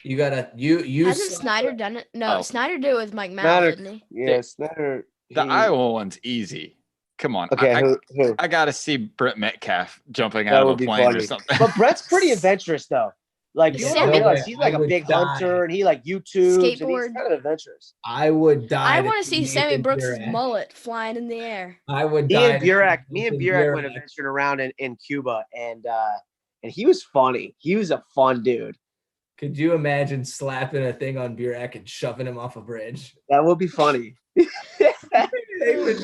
You gotta you. Hasn't Snyder done it? No, Snyder did it with Mike Myles, didn't he? Yeah, Snyder. The Iowa one's easy. Come on. Okay, who? I gotta see Brett Metcalf jumping out of a plane or something. But Brett's pretty adventurous though. Like you don't realize he's like a big hunter and he like YouTubes skateboard. And he's kind of adventurous. I would die. I want to see Sammy Brooks' mullet flying in the air. I would die. Me and Burek went adventuring around in Cuba and he was funny. He was a fun dude. Could you imagine slapping a thing on Burek and shoving him off a bridge? That would be funny.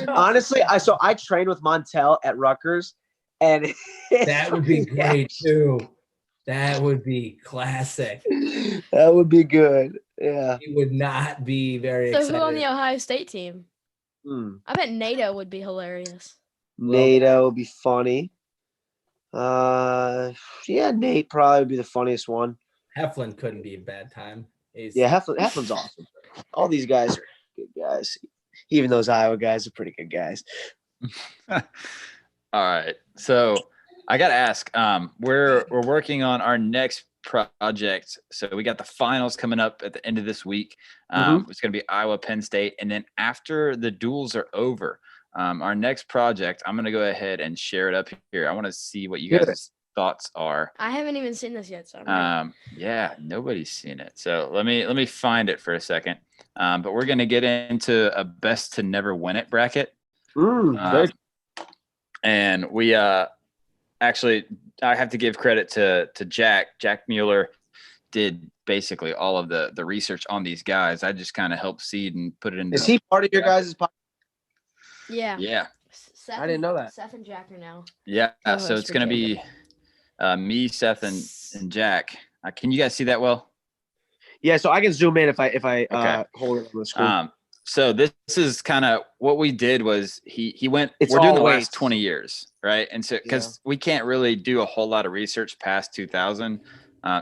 Honestly, I trained with Montel at Rutgers, and that would be great too. That would be classic. That would be good. Yeah. He would not be very So excited. who on the Ohio State team? Hmm. I bet NATO would be hilarious. NATO would be funny. Yeah, Nate probably would be the funniest one. Heflin couldn't be a bad time. Heflin's awesome. All these guys are good guys. Even those Iowa guys are pretty good guys. All right. So I got to ask, we're working on our next project. So we got the finals coming up at the end of this week. It's going to be Iowa, Penn State. And then after the duels are over, our next project, I'm going to go ahead and share it up here. I want to see what you guys' thoughts are. I haven't even seen this yet. So yeah, nobody's seen it. So let me find it for a second. But we're going to get into a best to never win it bracket. And we actually, I have to give credit to Jack. Jack Mueller did basically all of the research on these guys. I just kind of helped seed and put it in. Is he part of your guys' podcast? Yeah. Yeah. Seth, I didn't know that. Seth and Jack are now. Yeah. So it's going to be me, Seth, and Jack. Can you guys see that well? Yeah. So I can zoom in if I Okay. hold it on the screen. So this is kind of what we did was he went, It's we're doing the all last weights. 20 years, right? And so, cause we can't really do a whole lot of research past 2000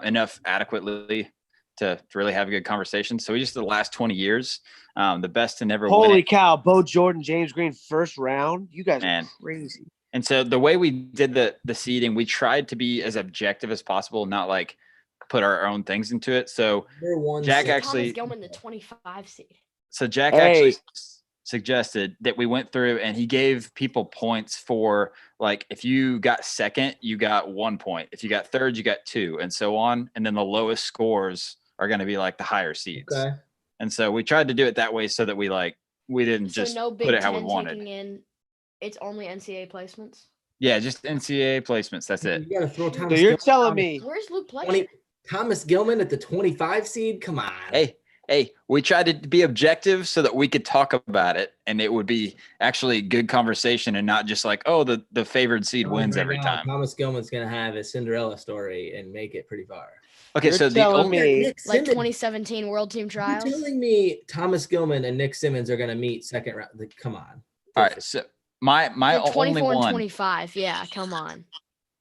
enough adequately to really have a good conversation. So we just did the last 20 years, the best to never win Holy it. cow. Bo Jordan, James Green, first round. You guys Man. are crazy. And so the way we did the seeding, we tried to be as objective as possible, not like put our own things into it. So Jack actually, Thomas Gilman, the 25 seed. So Jack actually suggested that we went through and he gave people points for, like, if you got second, you got 1 point. If you got third, you got 2, and so on. And then the lowest scores are going to be like the higher seeds. Okay. And so we tried to do it that way so that we didn't just no Big put it how we Ten wanted. taking in, it's only NCAA placements. Yeah, just NCAA placements. That's it. You got to throw Thomas. So you're telling me where's Luke Fletcher? Thomas Gilman at the 25 seed? Come on. Hey, we tried to be objective so that we could talk about it and it would be actually good conversation and not just like, oh, the favored seed wins every time. Thomas Gilman's going to have a Cinderella story and make it pretty far. Okay, so the only like 2017 World Team Trials. You're telling me Thomas Gilman and Nick Simmons are going to meet second round? Come on. All right, so my only one. 24 and 25, yeah, come on.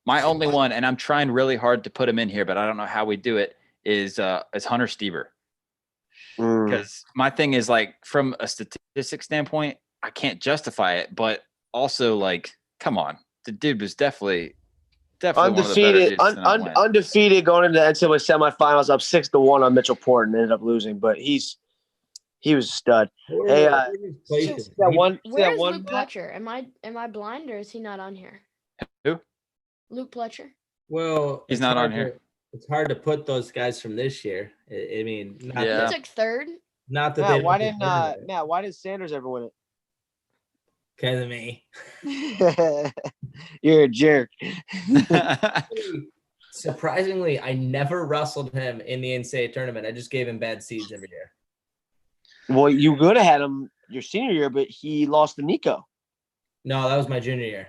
My only one, and I'm trying really hard to put him in here, but I don't know how we do it, is Hunter Stever. Because my thing is, like, from a statistic standpoint, I can't justify it, but also, like, come on, the dude was definitely undefeated, one of the better undefeated going into the NCAA semifinals, up 6-1 on Mitchell Port and ended up losing, but he was a stud. Where's Luke Pletcher? Am I blind or is he not on here? Who? Luke Pletcher. Well, he's not on here. It's hard to put those guys from this year. I mean, he took third. Not that why did Sanders ever win it? Because of me. You're a jerk. Surprisingly, I never wrestled him in the NCAA tournament. I just gave him bad seeds every year. Well, you could have had him your senior year, but he lost to Nico. No, that was my junior year.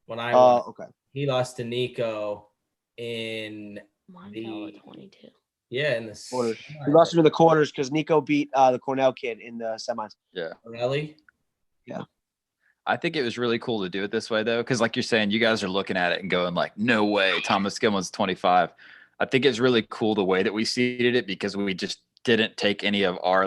When I okay. He lost to Nico in Montel at 22. Yeah, in the quarters. He lost him in the quarters because Nico beat the Cornell kid in the semis. Yeah. Really? Yeah. I think it was really cool to do it this way, though, because like you're saying, you guys are looking at it and going like, no way, Thomas Gilman's 25. I think it's really cool the way that we seeded it because we just didn't take any of our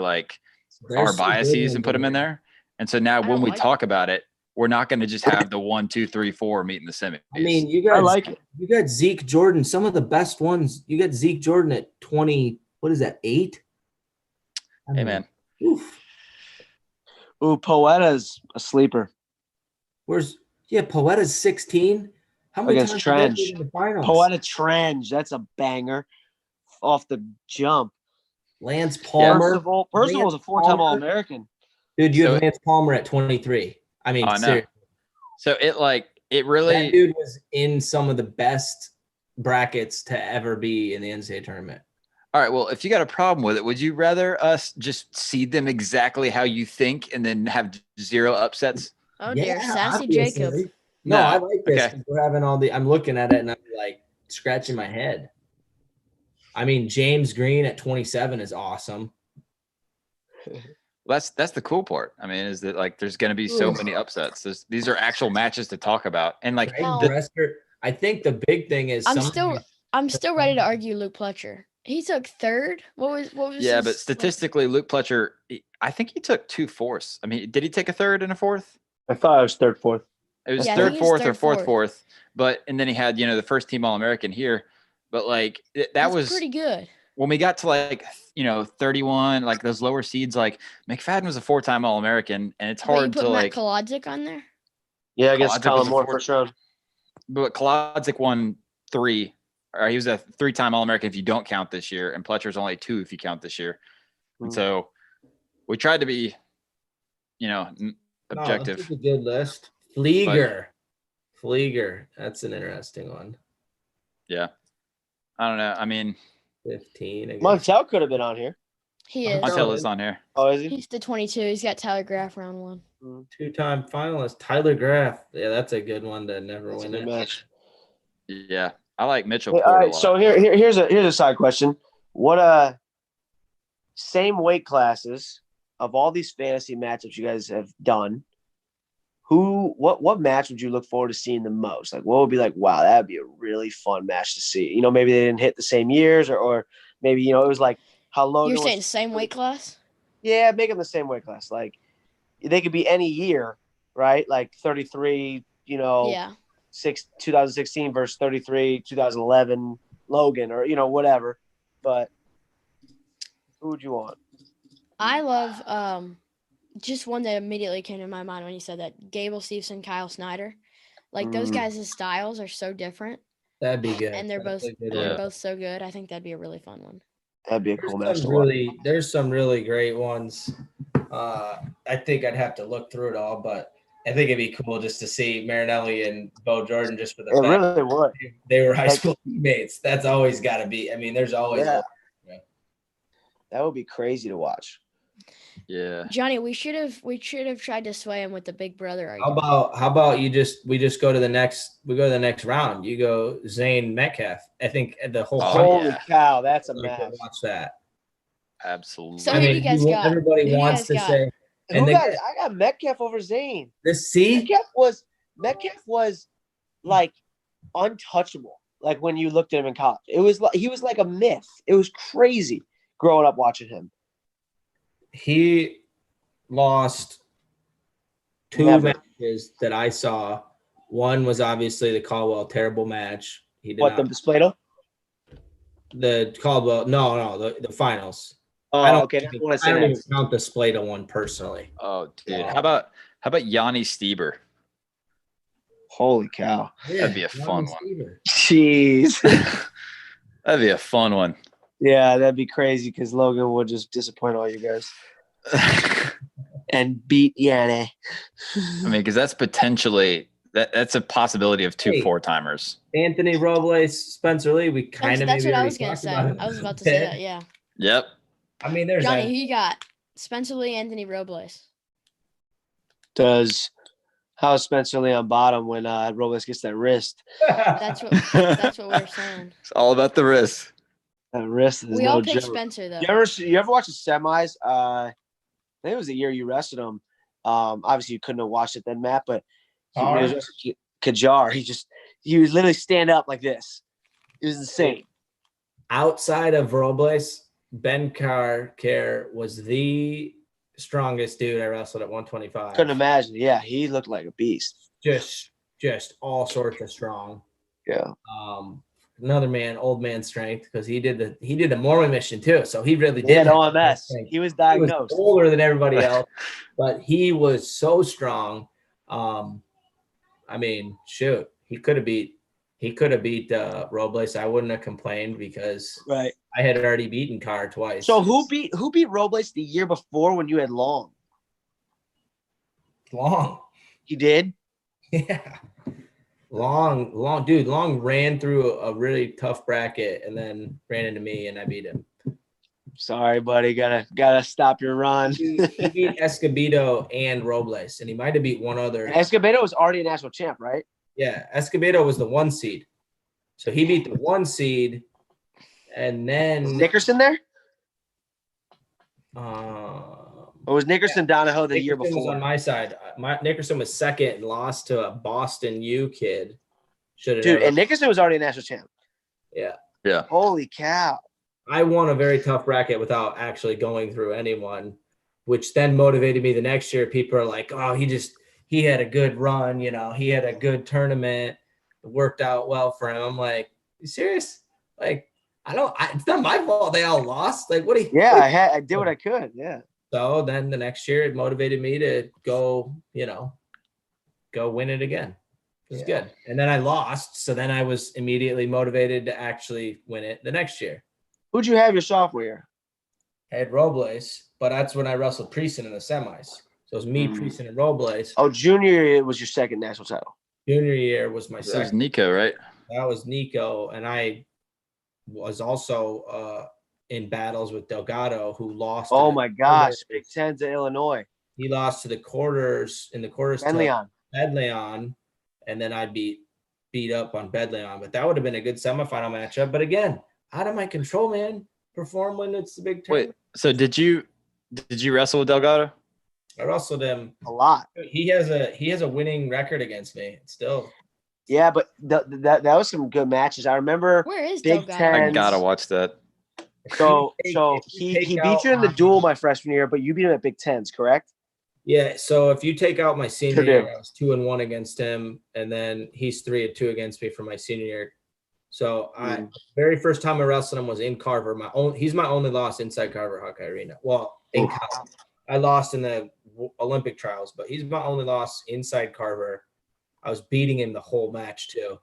biases and put them in there. And so now when we talk about it, we're not going to just have the 1, 2, 3, 4 meet in the semis. I mean, you guys, I like it. You got Zeke Jordan, some of the best ones. You got Zeke Jordan at 20. What is that? 8? Hey, man. Oof. Ooh, Poeta's a sleeper. Poeta's 16. How many against times Trench? in the finals? Poeta Trench, that's a banger off the jump. Lance Palmer. Percival was a 4-time All-American. Dude, you have Lance Palmer at 23. I mean, seriously. So it really. That dude was in some of the best brackets to ever be in the NCAA tournament. All right. Well, if you got a problem with it, would you rather us just seed them exactly how you think and then have 0 upsets? Oh dear, sassy obviously. Jacob. No, No. I like this. Okay. 'Cause we're having I'm looking at it and I'm like scratching my head. I mean, James Green at 27 is awesome. That's the cool part. I mean, is that like there's going to be so many upsets. These are actual matches to talk about, and like Craig Brester, I think the big thing is I'm still ready to argue Luke Pletcher. He took third. What was? yeah, his, but statistically, Luke Pletcher, I think he took 2 fourths. I mean, did he take a third and a fourth? I thought it was third, fourth. It was Yeah, I third, think he was fourth, or third, fourth, fourth. fourth. But and then he had the first team All American here. But like that That's was pretty good. when we got to like 31, like those lower seeds. Like McFadden was a 4-time All American, and it's But you hard put to Matt like. Kolodzik on there. Yeah, I guess Kolodzik Colin was a Moore fourth. first round. But Kolodzik won 3. Or he was a 3-time All American if you don't count this year, and Pletcher's only 2 if you count this year. And so we tried to be, objective. That's a good list. Flieger, that's an interesting one. Yeah, I don't know. I mean, 15. I guess. Montel could have been on here. He is. Montel is on here. Oh, is he? He's the 22. He's got Tyler Graff round 1. 2-time finalist Tyler Graff. Yeah, that's a good one to never That's a win good it. match. Yeah, I like Mitchell. Hey, all Porter a right, lot. so here's a side question. What same weight classes of all these fantasy matchups you guys have done? What match would you look forward to seeing the most? Like, what would be like, wow, that would be a really fun match to see. Maybe they didn't hit the same years, or maybe it was like how Logan. You're saying same weight class? Yeah, make them the same weight class. Like they could be any year, right? Like 33, Yeah. 2016 versus 33, 2011 Logan, or whatever. But who would you want? I love just one that immediately came to my mind when you said that. Gable Steveson, Kyle Snyder. Like those guys' styles are so different. That'd be good. And they're both so good. I think that'd be a really fun one. That'd be a cool match to watch. There's some really great ones. I think I'd have to look through it all, but I think it'd be cool just to see Marinelli and Bo Jordan just for the fact really would. they were high school teammates. That's always got to be. I mean, there's always that would be crazy to watch. Yeah, Johnny, we should have tried to sway him with the big brother argument. How about we just go to the next round. You go Zane Metcalf. I think the whole Holy cow, that's a match. watch that. absolutely. So who do you guys got? Everybody Who do you wants guys to got? say. And I got Metcalf over Zane. Metcalf was like untouchable. Like when you looked at him in college, it was like he was like a myth. It was crazy growing up watching him. He lost 2 matches that I saw. One was obviously the Caldwell terrible match. He did the Splato? The Caldwell, no, the finals. Oh, I don't even count the Splato one personally. Oh, dude, how about Yanni Stieber? Holy cow. That'd be a fun one. Jeez. That'd be a fun one. Yeah, that'd be crazy because Logan would just disappoint all you guys and beat Yanni. I mean, because that's potentially that's a possibility of 2 4-timers. Anthony Robles, Spencer Lee. We kind of that's what I was gonna say. I was about to say that. Yeah. Yep. I mean, there's Johnny. Who you got? Spencer Lee, Anthony Robles. How's Spencer Lee on bottom when Robles gets that wrist? That's what we're saying. It's all about the wrist. That wrist is We all no picked joke. Spencer though. You ever watch the semis? I think it was the year you rested him. Obviously you couldn't have watched it then, Matt, but Kajar, he would literally stand up like this. It was insane. Outside of Robles, Ben Carr was the strongest dude I wrestled at 125. Couldn't imagine. Yeah, he looked like a beast. Just all sorts of strong. Yeah. Another old man strength, because he did the Mormon mission too. So he really did. He had OMS. He was diagnosed. He was older than everybody else, but he was so strong. I mean, shoot, he could have beat Robles. I wouldn't have complained because right. I had already beaten Carr twice. So who beat Robles the year before when you had Long? Long. He did? Yeah. Long, dude. Long ran through a really tough bracket and then ran into me and I beat him. Sorry, buddy. Gotta stop your run. He beat Escobedo and Robles, and he might have beat one other. Escobedo was already a national champ, right? Yeah, Escobedo was the 1 seed. So he beat the 1 seed, and then Was Nickerson there? Or was Nickerson Donahoe the year Nickerson was before? on my side. Nickerson was second and lost to a Boston U kid. Dude, and Nickerson was already a national champ. Yeah. Holy cow. I won a very tough bracket without actually going through anyone, which then motivated me the next year. People are like, oh, he had a good run, he had a good tournament. It worked out well for him. I'm like, you serious? Like, it's not my fault they all lost. Like, what do you? Yeah, I did what I could. Yeah. So then the next year it motivated me to go win it again. It was good. And then I lost. So then I was immediately motivated to actually win it the next year. Who'd you have your sophomore year? I had Robles, but that's when I wrestled Prieston in the semis. So it was me, Prieston, and Robles. Oh, junior year was your second national title. Junior year was my That was second. Nico, right? That was Nico. And I was also in battles with Delgado, who lost. Oh, my gosh. Big Ten to Illinois. He lost to the quarters to Bedleon. And then I beat up on Bedleon. But that would have been a good semifinal matchup. But again, out of my control, man. Perform when it's the big tournament. Wait, so did you wrestle with Delgado? I wrestled him a lot. He has a winning record against me. It's still. Yeah, but that was some good matches. I remember. Where is Big Delgado? Ten. I gotta watch that. So he beat you in the duel my freshman year, but you beat him at Big Tens, correct? Yeah. So if you take out my senior year, I was 2-1 against him, and then he's 3-2 against me for my senior year. So very first time I wrestled him was in Carver. He's my only loss inside Carver Hawkeye Arena. Well, in college. I lost in the Olympic trials, but he's my only loss inside Carver. I was beating him the whole match too.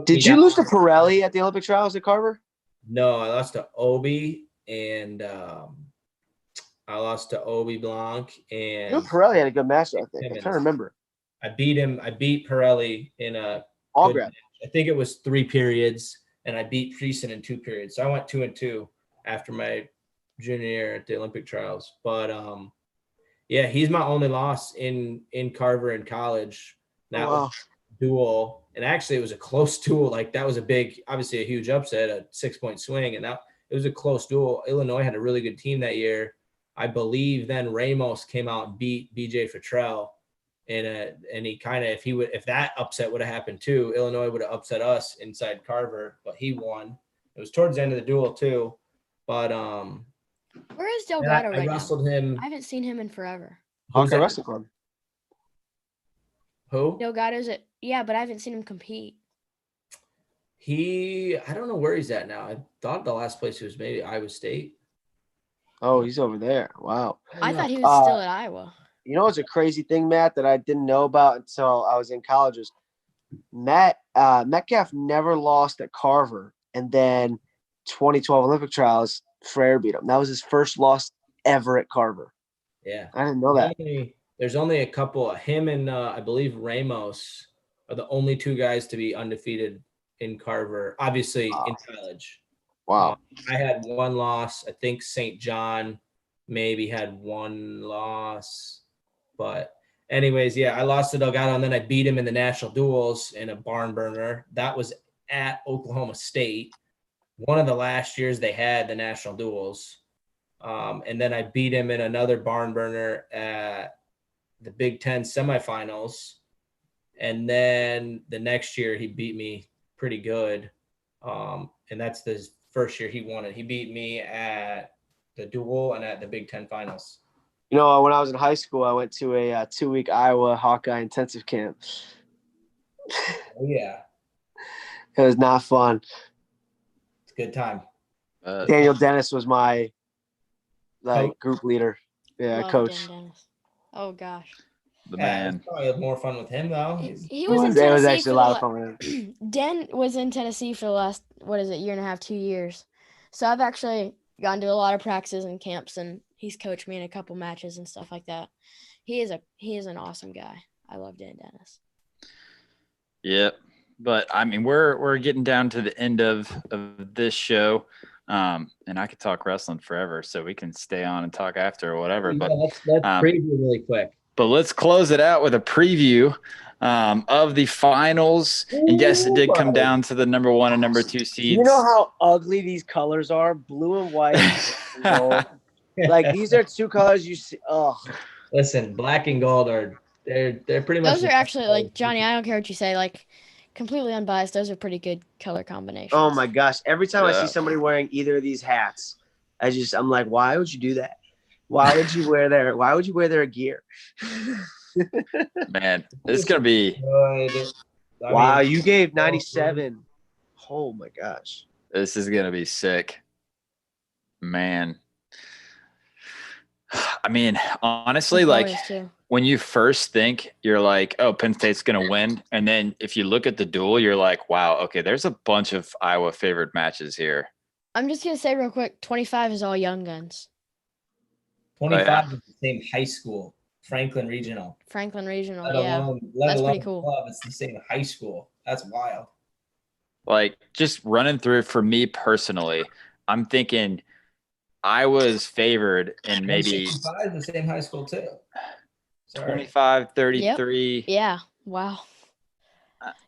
Did you lose to Pirelli at the Olympic trials at Carver? No, I lost to Obi and I lost to Obi Blanc and Pirelli had a good match, I think. I'm trying to remember. I beat him. I beat Pirelli in a all grad. I think it was 3 periods, and I beat Prieston in 2 periods. So I went 2-2 after my junior year at the Olympic trials. But yeah, he's my only loss in Carver in college. That was duel, and actually it was a close duel. Like that was obviously a huge upset, a 6-point swing, and it was a close duel. Illinois had a really good team that year. I believe then Ramos came out and beat BJ Futrell. And he kind of, if that upset would have happened too, Illinois would have upset us inside Carver, but he won. It was towards the end of the duel too. But where is Delgado right now? I wrestled him. I haven't seen him in forever. Hawkeye Wrestling Club. Who? Delgado's but I haven't seen him compete. I don't know where he's at now. I thought the last place he was maybe Iowa State. Oh, he's over there. Wow. I thought he was still at Iowa. You know what's a crazy thing, Matt, that I didn't know about until I was in college is Metcalf never lost at Carver, and then 2012 Olympic trials, Frere beat him. That was his first loss ever at Carver. Yeah. I didn't know that. There's only a couple. Him and I believe Ramos are the only 2 guys to be undefeated in Carver, obviously in college. Wow. I had 1 loss. I think St. John maybe had 1 loss. But anyways, yeah, I lost to Delgado, and then I beat him in the national duels in a barn burner. That was at Oklahoma State. One of the last years they had the national duels. And then I beat him in another barn burner at the Big Ten semifinals. And then the next year he beat me pretty good. And that's the first year he won it. He beat me at the duel and at the Big Ten finals. You know, when I was in high school, I went to a 2-week Iowa Hawkeye intensive camp. Oh, yeah. It was not fun. It's a good time. Daniel Dennis was my group leader. Yeah, Love coach. Dan Dennis. Oh, gosh. The man. Probably more fun with him, though. He was in It Tennessee was actually a lot of fun with him. Den was in Tennessee for the last, year and a half, 2 years. So I've actually gotten to a lot of practices and camps, and he's coached me in a couple matches and stuff like that. He is an awesome guy. I love Dan Dennis. Yep. But I mean, we're getting down to the end of this show. And I could talk wrestling forever, so we can stay on and talk after or whatever. Yeah, But let's preview really quick. But let's close it out with a preview of the finals. And yes, it did come down to the number 1 and number 2 seeds. You know how ugly these colors are? Blue and white. And gold. Like, these are 2 colors you see. Oh, listen, black and gold are they're pretty much. Those are actually, like, Johnny, I don't care what you say. Like, completely unbiased. Those are pretty good color combinations. oh my gosh! Every time I see somebody wearing either of these hats, I'm like, why would you do that? Why would you wear their gear? Man, this is gonna be. Wow, you gave 97. Oh my gosh, this is gonna be sick, man. I mean, honestly, like when you first think, you're like, oh, Penn State's gonna win, and then if you look at the duel, you're like, wow, okay, there's a bunch of Iowa favored matches here. I'm just gonna say real quick, 25 is all young guns. 25 is the same high school, Franklin Regional. That's pretty cool. Club, it's the same high school. That's wild. Like, just running through for me personally, I'm thinking Iowa's favored in maybe 65 is the same high school too. 25, 33. Yep. Yeah. Wow.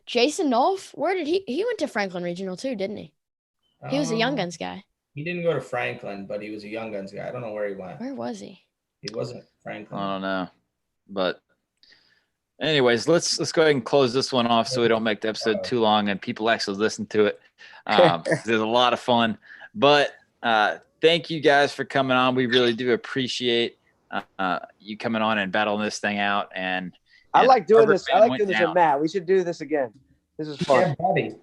Jason Nolf, where did he went to Franklin Regional too, didn't he? He was a Young Guns guy. He didn't go to Franklin, but he was a Young Guns guy. I don't know where he went. Where was he? He wasn't Franklin. I don't know. But anyways, let's go ahead and close this one off so we don't make the episode too long and people actually listen to it. There's a lot of fun. But thank you guys for coming on. We really do appreciate you coming on and battling this thing out. And I like doing this. I like doing this with Matt. We should do this again. This is fun. Yeah, buddy.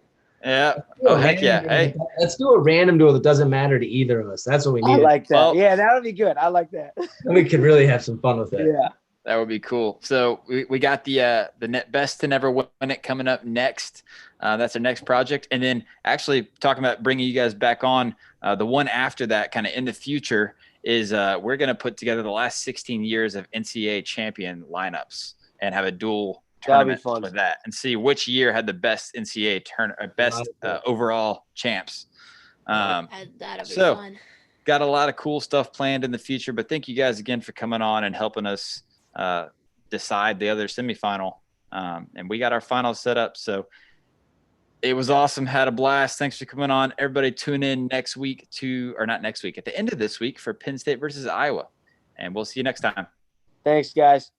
Yeah. Oh, heck yeah. Hey, let's do a random duel that doesn't matter to either of us. That's what we need. I like that. Well, yeah, that would be good. I like that. We could really have some fun with it. Yeah. That would be cool. So we got the net best to never win it coming up next. That's our next project. And then actually talking about bringing you guys back on, the one after that kind of in the future is we're going to put together the last 16 years of NCAA champion lineups and have a dual tournament with that and see which year had the best NCAA best overall champs. That'll be fun. Got a lot of cool stuff planned in the future, but thank you guys again for coming on and helping us decide the other semifinal. And we got our finals set up. So it was awesome. Had a blast. Thanks for coming on. Everybody tune in next week not next week, at the end of this week for Penn State versus Iowa. And we'll see you next time. Thanks, guys.